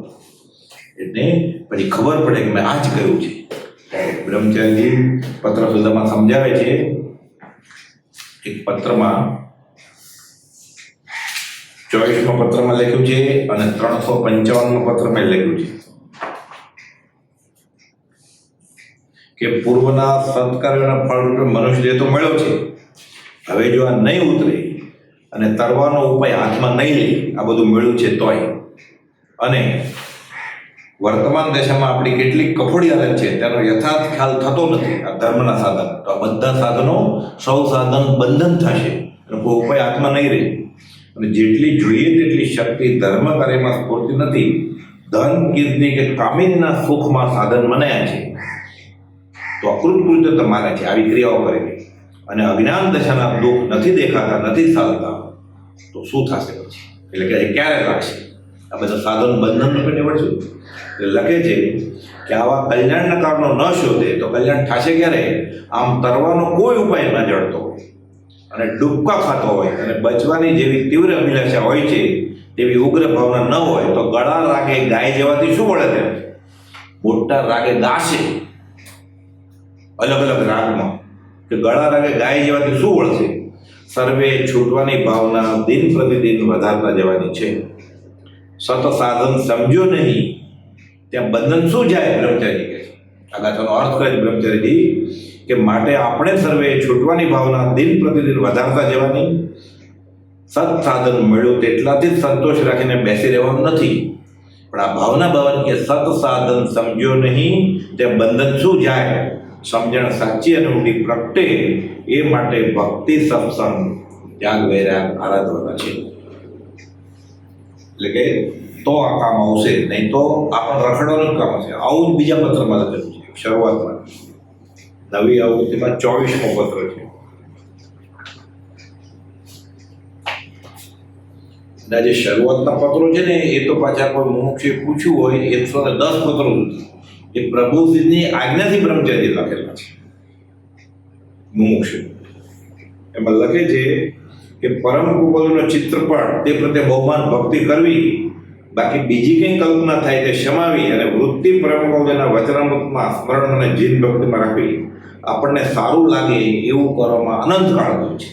A: એટલે પછી ખબર પડે કે મેં આ જ કહ્યું છે. બ્રહ્મચારીજી પત્ર સુધામાં સમજાવે છે. એક પત્રમાં 24મા પત્રમાં લખ્યું છે અને 355મા પત્રમાં લખ્યું છે કે પૂર્વના સત્કાર્યોના ફળરૂપે મનુષ્ય દેહ તો મળ્યો છે. હવે જો આ નહીં ઉતરે અને તરવાનો ઉપાય હાથમાં નહીં લે, આ બધું મળ્યું છે તોય, અને વર્તમાન દશામાં આપણી કેટલીક કફોડી હાલત છે તેનો યથાર્થ ખ્યાલ થતો નથી આ ધર્મના સાધન, તો આ બધા સાધનો સૌ સાધન બંધન થશે અને કોઈ ઉપાય હાથમાં નહીં રહે. અને જેટલી જોઈએ તેટલી શક્તિ ધર્મ કાર્યમાં સ્ફૂર્તિ નથી. ધન, કીર્તિ કે કામિનીના સુખમાં સાધન મનાયા છે તો અકૃતકૃત્ય તમારે છે આવી ક્રિયાઓ કરેલી. અને અજ્ઞાન દશાના દુઃખ નથી દેખાતા, નથી ચાલતા, તો શું થશે પછી? એટલે કે ક્યારે લાગશે? આ બધા સાધન બંધન રૂપે નીવડશું. એટલે લખે છે કે આવા કલ્યાણના કારણો ન શોધે તો કલ્યાણ થશે ક્યારે? આમ તરવાનો કોઈ ઉપાય ન જડતો હોય અને ડૂબકા ખાતો હોય અને બચવાની જેવી તીવ્ર અભિલાષા હોય છે તેવી ઉગ્ર ભાવના ન હોય તો ગળા રાગે ગાય જવાથી શું મળે? તેમ મોટા રાગે ગાશે અલગ અલગ રાગમાં, કે ગળા રાગે ગાય જવાથી શું વળશે? સર્વે છૂટવાની ભાવના દિન પ્રતિદિન વધારતા જવાની છે. સત સાધન સમજો નહીં ત્યાં બંધન શું જાય? બ્રહ્મચારી કહે છે. આગાથાનો અર્થ કરે બ્રહ્મચારીજી કે માટે આપણે સર્વે છૂટવાની ભાવના દિન પ્રતિદિન વધારતા જવાની. સત સાધન મળ્યું તેટલાથી જ સંતોષ રાખીને બેસી રહેવાનું નથી, પણ આ ભાવના કે સત સાધન સમજ્યો નહીં ત્યાં બંધન શું જાય? સમજણ સાચી અને ઊંડી પ્રગટે એ માટે ભક્તિ, સત્સંગ, ત્યાગ, વૈરાગ આરાધવાના છે. એટલે કે તો આ કામ આવશે, નહીં તો આપણને રખડવાનું જ કામ હશે. આવું જ બીજા પત્રમાં લખેલું છે શરૂઆતમાં, નવી આવૃત્તિમાં 24મો પત્ર છે. જે શરૂઆતના પત્રો છે ને એ તો પાછા કોઈ મુમુક્ષે પૂછ્યું હોય 110 પત્રો એ પ્રભુજીની આજ્ઞાથી બ્રહ્મચારી લખેલા છે. મુમુક્ષ એમાં લખે છે કે પરમ ગોપાલનો ચિત્રપટ તે પ્રત્યે બહુમાન ભક્તિ કરવી, બાકી બીજી કંઈ કલ્પના થાય તે ક્ષમાવી અને વૃત્તિ પરમ ગોપાલના વચનામૃતમાં સ્મરણ અને જીન ભક્તિમાં રાખવી. આપણને સારું લાગે એવું કરવામાં અનંત કાળ ગયો છે.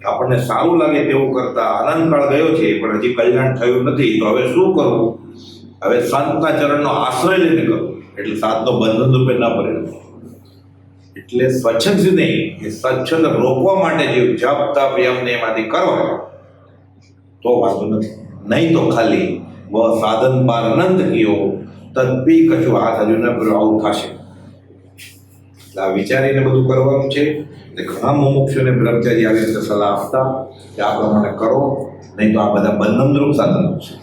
A: આપણને સારું લાગે તેવું કરતા અનંત કાળ ગયો છે, પણ હજી કલ્યાણ થયું નથી. તો હવે શું કરવું? હવે સંતના ચરણનો આશ્રય લઈને કરો, એટલે સાધનો બંધન રૂપે ન પરિણમે. એટલે સ્વચ્છંદ નહીં, એ સ્વચ્છંદ રોકવા માટે જે જપ તપ યમને એમાંથી કરો તો વાંધો નથી. નહીં તો ખાલી સાધન પાર અનંત કયો તદપી કશું હાથ હજુ ન કર્યો આવું થશે. આ વિચારીને બધું કરવાનું છે. ઘણા મુમુક્ષોને બ્રહ્મચારી આવી રીતે સલાહ આપતા કે આ પ્રમાણે કરો, નહીં તો આ બધા બંધનરૂપ સાધનો છે.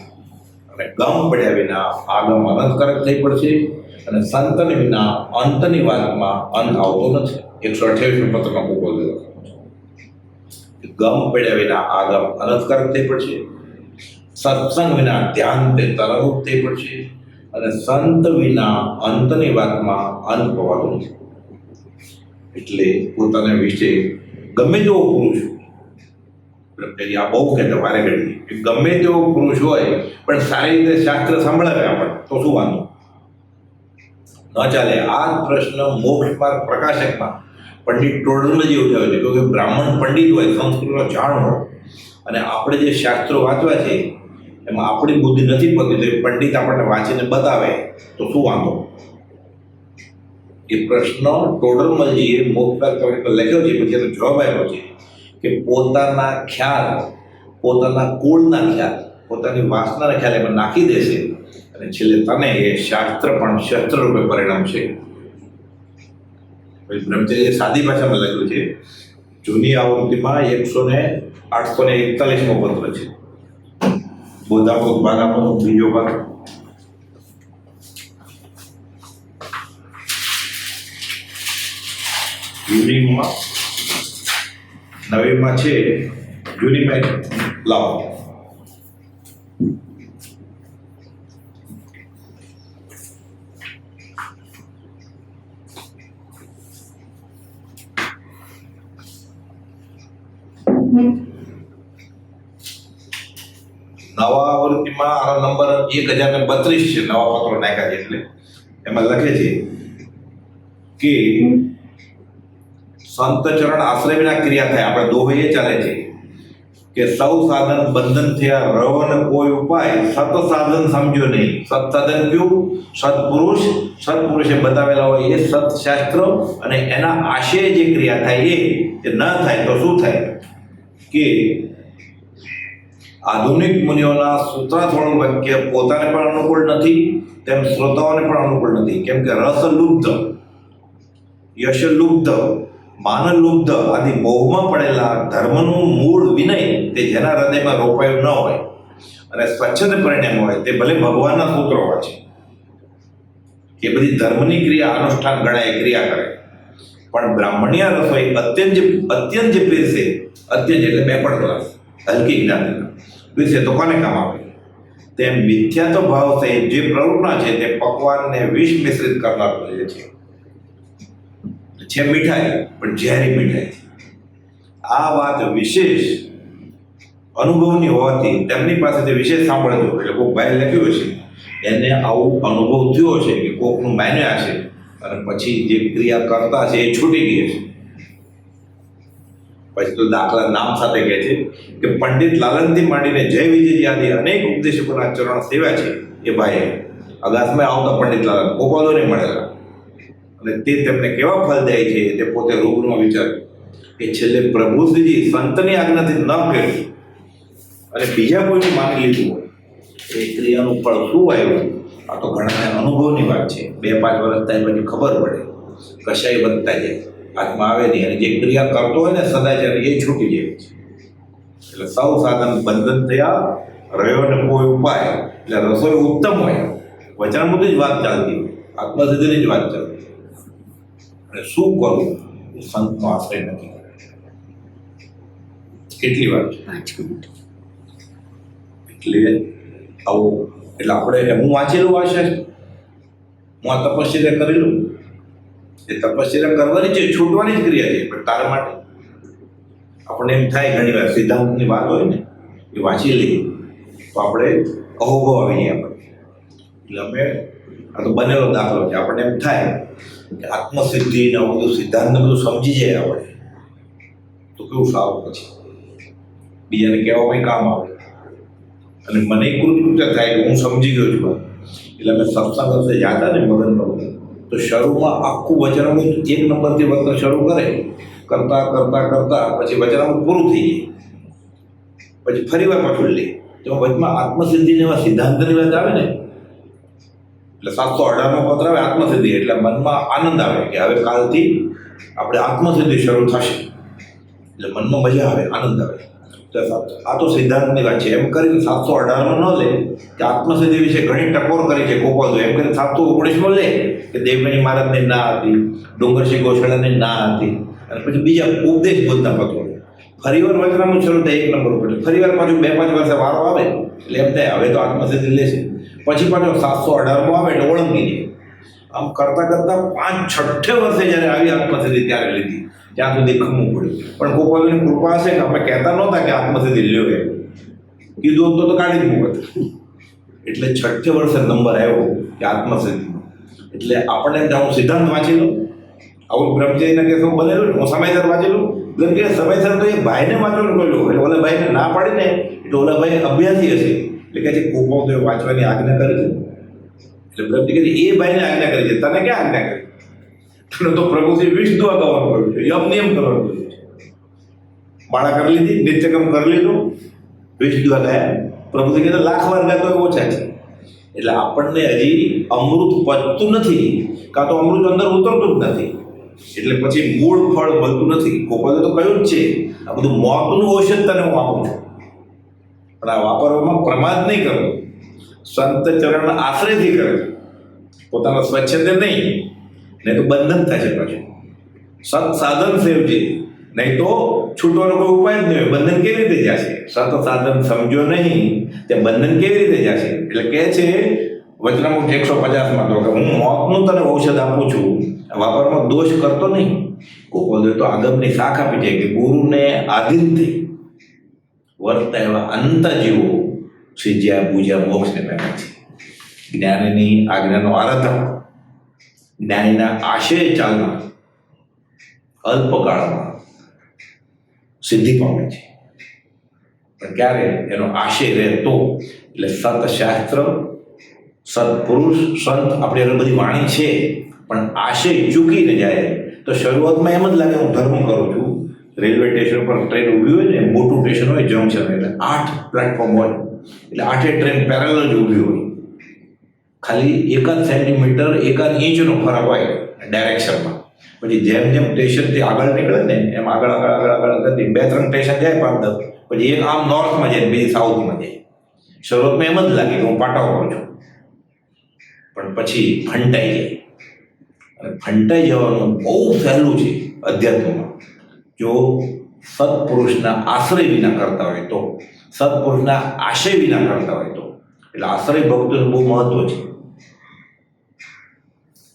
A: અને ગમ પડ્યા વિના આગમ અનંતકારક થઈ પડશે અને સંતન વિના અંતની વાતમાં અંત આવતો નથી. 128 પત્રમાં ગોપાલ ગમ પડ્યા વિના આગમ અનંતકારક થઈ પડશે, સત્સંગ વિના ધ્યાન તે તરરૂપ થઈ પડશે અને સંત વિના અંતની વાતમાં અંત પવાતો નથી. એટલે પોતાના વિશે ગમે તેવો પુરુષ બ્રહ્મચારી આ બહુ કહેતા વારે ઘડી કે ગમે તેવો પુરુષ હોય પણ સારી રીતે શાસ્ત્ર સંભળાવે આપણને તો શું વાંધો ન ચાલે. આ પ્રશ્ન મોક્ષ માર્ગ પ્રકાશકમાં પંડિત ટોડરમલજી ઉઠાવે છે કે બ્રાહ્મણ પંડિત હોય, સંસ્કૃતનો જાણ હોય અને આપણે જે શાસ્ત્રો વાંચવા છે એમાં આપણી બુદ્ધિ નથી પતી તો એ પંડિત આપણને વાંચીને બતાવે તો શું વાંધો. એ પ્રશ્ન ટોડરમલજીએ મોક્ષ માર્ગ પર લખ્યો છે, પછી એનો જવાબ આપ્યો છે કે પોતાના ખ્યાલ, પોતાના કુળના ખ્યાલ, પોતાની વાસનાના ખ્યાલ એમાં નાખી દેશે અને છેલ્લે તને એ શાસ્ત્ર પણ શસ્ત્ર રૂપે પરિણમશે. બ્રહ્મચર્ય સાદી ભાષામાં લખ્યું છે. જૂની આવૃત્તિમાં 841મો પત્ર છે. બોધામૃત ભાગ આપો બીજો ભાગ. જૂનીમાં નવીમાં છે, જૂનીમાં લાવો. નવા આવૃત્તિમાં આનો નંબર 1032 છે. નવા પત્રો નાખ્યા છે એટલે એમાં લખે છે કે સંત ચરણ આશ્રય વિના ક્રિયા થાય. આપણે દોહે એ ચાલે છે કે સૌ સાધન બંધન થયા, રહો ને કોઈ ઉપાય, સત સાધન સમજો નહીં. સત સાધન કયું? સત્પુરુષ, સત્પુરુષે બતાવેલા હોય એ સત્શાસ્ત્ર અને એના આશય જે ક્રિયા થાય એ ન થાય તો શું થાય કે આધુનિક મુનિઓના સૂત્રાર્થવાળું વાક્ય પોતાને પણ અનુકૂળ નથી, તેમ શ્રોતાઓને પણ અનુકૂળ નથી. કેમ કે રસલુબ્ધ, યશલુબ્ધ, માનલુબ્ધ આદિ મોહમાં પડેલા ધર્મનું મૂળ વિનય તે જેના હૃદયમાં રોપાયું ન હોય અને સ્વચ્છંદ પરિણામ હોય તે ભલે ભગવાનના સૂત્રો હોય છે કે બધી ધર્મની ક્રિયા અનુષ્ઠાન ગણાય, ક્રિયા કરે, પણ બ્રાહ્મણીય રસોઈ અત્યંત જે પીરસે, અત્યંત એટલે 2 ક્લાસ હલકી જ્ઞાતિના પીરસે તો કોને કામ આવે? તેમ મિથ્યાત્વ ભાવ સહિત જે પ્રવૃત્તિ છે તે પકવાનને વિષ મિશ્રિત કરનાર બને છે મીઠાઈ પણ ઝેરી મીઠાઈ. આ વાત વિશેષ અનુભવની હોવાથી તેમની પાસેથી વિશેષ સાંભળજો. એટલે કોઈક ભાઈ લખ્યું છે એને આવું અનુભવ થયો છે કે કોકનું માન્યા છે અને પછી જે ક્રિયા કરતા છે એ છૂટી ગઈ છે. પછી તો દાખલા નામ સાથે કહે છે કે પંડિત લાલનથી માંડીને જય વિજયજી આદિ અનેક ઉપદેશકોના ચરણ સેવ્યા છે. એ ભાઈ અગાસમાં આવતા પંડિત લાલન ગોપાલો નહીં મળેલા અને તે તેમને કેવા ફળ દે છે તે પોતે રૂબરૂમાં વિચાર્યું કે છેલ્લે પ્રભુશ્રીજી સંતની આજ્ઞાથી ન કર્યું અને બીજા કોઈનું માની લીધું હોય એ ક્રિયાનું ફળ શું આવ્યું. આ તો ઘણા અનુભવની વાત છે. 2-5 વર્ષ થાય પછી ખબર પડે, કશાય વધતા જાય, હાથમાં આવે નહીં અને જે ક્રિયા કરતો હોય ને સદાચાર એ છૂટી જાય છે. એટલે સૌ સાધન બંધન થયા, રહ્યો ને કોઈ ઉપાય. એટલે રસોઈ ઉત્તમ હોય, વચનામૃતની જ વાત ચાલતી હોય, આત્મસિદ્ધિની જ વાત ચાલતી હોય અને શું કરવું એ સંતનો આશ્રય નથી. કેટલી વાર છે? 5 મિનિટ. એટલે આવું એટલે આપણે હું વાંચેલું વાંચે, હું આ તપશ્ચર્યા કરેલું, એ તપશ્ચર્યા કરવાની છે, છૂટવાની જ ક્રિયા છે. પણ તારા માટે આપણને એમ થાય ઘણી વાર સિદ્ધાંતની વાત હોય ને એ વાંચી લઈએ તો આપણે અહોભવ આવી જાય આપણે. એટલે અમે આ તો બનેલો દાખલો છે. આપણને એમ થાય કે આત્મસિદ્ધિ ને બધું સિદ્ધાંતને બધું સમજી જાય આપણે તો કેવું સારું, પછી બીજાને કહેવામાં કામ આવે અને મને કૃતકૃત્ય થાય કે હું સમજી ગયો છું. એટલે અમે સત્સંગ અર્થે જાતા ને મગન પ્રભુ તો શરૂમાં આખું વચનામૃત 1 નંબરથી વખત શરૂ કરે, કરતા કરતા કરતા પછી વચનામૃત પૂરું થઈ જાય, પછી ફરી વાર પાછું લે. તો વચમાં આત્મસિદ્ધિની એવા સિદ્ધાંતની વાત આવે ને એટલે 718મો પત્ર આવે આત્મસિદ્ધિ. એટલે મનમાં આનંદ આવે કે હવે કાલથી આપણે આત્મસિદ્ધિ શરૂ થશે. એટલે મનમાં મજા આવે, આનંદ આવે. તો આ તો સિદ્ધાંતની વાત છે. એમ કરીને 718માં ન લે કે આત્મસિદ્ધિ વિશે ઘણી ટકોર કરી છે ગોપાલ. એમ કરીને 719માં લે કે દેવમણી મહારાજની ના હતી, ડુંગરસિંહ ગોશાળાની ના હતી અને પછી બીજા ઉપદેશ બોધના પત્રો. ફરીવાર વચનામૃત શરૂ થાય 1 નંબર ઉપર. ફરીવાર પાછું 2-5 વર્ષે વારો આવે એટલે એમ થાય હવે તો આત્મસિદ્ધિ લેશે. પછી પાછો 718માં આવે એટલે ઓળંગી જાય. આમ કરતાં કરતાં 5-6 વર્ષે જ્યારે આવી આત્મસિદ્ધિ ત્યારે લીધી. ત્યાં સુધી ખમવું પડ્યું. પણ ગોપાલની કૃપા હશે કે અમે કહેતા નહોતા કે આત્મસિદ્ધિ લ્યો એમ, કીધું હોત તો કાઢી જ મૂકત. એટલે 6 વર્ષે નંબર આવ્યો કે આત્મસિદ્ધિ. એટલે આપણને એમ હું સિદ્ધાંત વાંચી લઉં, આવું બ્રહ્મચારીના કેસો બનેલું ને હું સમયસર વાંચી લઉં. એટલે કે સમયસર તો એ ભાઈને વાંચવાનું કહ્યું, એટલે ઓલા ભાઈને ના પાડીને એટલે ઓલા ભાઈ અભ્યાસી હશે એટલે કે છે ગોપાલ તો એ વાંચવાની આજ્ઞા કરી છે. એટલે બ્રહ્મજી કહે એ ભાઈને આજ્ઞા કરી છે, તને ક્યાં આજ્ઞા કરી? તને તો પ્રભુથી 20 દુઆ કરવાનું કહ્યું છે, યમ નિયમ કરવાનું કહ્યું છે. માળા કરી લીધી, નિત્યક્રમ કરી લીધું, 20 દુઆ ગયા. પ્રભુજી કહે 1,00,000 વાર ગયા તો ઓછા છે. એટલે આપણને હજી અમૃત પચતું નથી, કાં તો અમૃત અંદર ઉતરતું જ નથી. એટલે પછી મૂળ ફળ મળતું નથી. ગોપાલે તો કહ્યું જ છે આ બધું મોતનું ઔષધ તને હું આપું છું, પણ આ વાપરવામાં પ્રમાદ નહીં કરતો. સંત ચરણ આશ્રયથી કરે, પોતાના સ્વચ્છતે નહીં તો બંધન થશે. પછી સત સાધન સેવજે, નહીં તો છૂટવાનો કોઈ ઉપાય જ નહીં હોય. બંધન કેવી રીતે જશે? સત સાધન સમજો નહીં તે બંધન કેવી રીતે જશે? એટલે કહે છે વચનામૃત 150માં તો કે હું મોતનું તને ઔષધ આપું છું, વાપરમાં દોષ કરતો નહીં. ગોપાલ તો આગમની શાખ આપી છે કે ગુરુને આધીન થઈ વર્તા એવા અંત જીવો સિજ્યા પૂજ્યા મોક્ષને પામ્યા છે. જ્ઞાનીની આજ્ઞાનો આરાધક, જ્ઞાનીના આશય ચાલનાર અલ્પકાળમાં સિદ્ધિ પામે છે. પણ ક્યારે? એનો આશય રહે તો. એટલે સતશાસ્ત્ર, સત્પુરુષ, સંત આપણી આગળ બધી વાણી છે, પણ આશય ચૂકીને જાય તો શરૂઆતમાં એમ જ લાગે હું ધર્મ કરું છું. રેલવે સ્ટેશન પર ટ્રેન ઊભી હોય ને, મોટું સ્ટેશન હોય જંકશન, એટલે 8 પ્લેટફોર્મ હોય, એટલે 8 ટ્રેન પેરેલલ જ ઊભી હોય. ખાલી 1 સેન્ટીમીટર 1 ઇંચનો ફરક હોય ડાયરેક્શનમાં. પછી જેમ જેમ સ્ટેશનથી આગળ નીકળે ને એમ આગળ કરતી 2-3 સ્ટેશન જાય 5-10, પછી એક આમ નોર્થમાં જાય, બીજી સાઉથમાં જાય. શરૂઆતમાં એમ જ લાગે કે હું પાટા કરું છું, પણ પછી ફંટાઈ જાય. અને ફંટાઈ જવાનું બહુ સહેલું છે અધ્યાત્મમાં. જો સત્પુરુષના આશ્રય વિના કરતા હોય તો, સત્પુરુષના આશય વિના કરતા હોય તો. એટલે આશ્રય ભક્તોનું બહુ મહત્વ છે.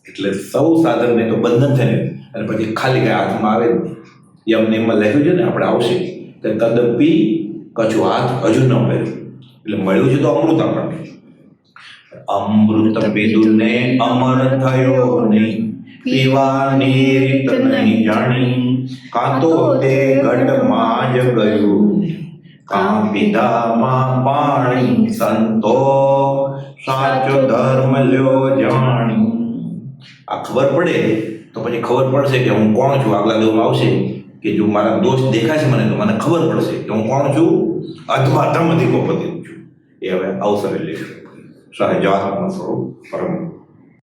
A: એટલે સૌ સાધનને તો બંધન થાય ને, અને પછી ખાલી કાંઈ હાથમાં આવે જ નહીં. યમ નિયમમાં લખ્યું છે ને, આપણે આવશે કે કદપી કછું હાથ હજુ ન પહેર્યું. એટલે મળ્યું છે તો અમૃત આપણને. અમૃત પીધું ને અમર થયો નહીં, પીવાની રીત નહીં જાણી, કાં તો તે ઘટમાં જ ગયું, કાં પીધામાં પાણી. સંતો સાચો ધર્મ લ્યો જાણી. આ ખબર પડે તો પછી ખબર પડશે કે હું કોણ છું. આગલા દેવમાં આવશે કે જો મારા દોષ દેખાશે મને તો મને ખબર પડશે કે હું કોણ છું. અધમાધમ અધિકોપતિ છું. એ હવે અવસરે લેશું. સહજાત્મ સ્વરૂપ પરમ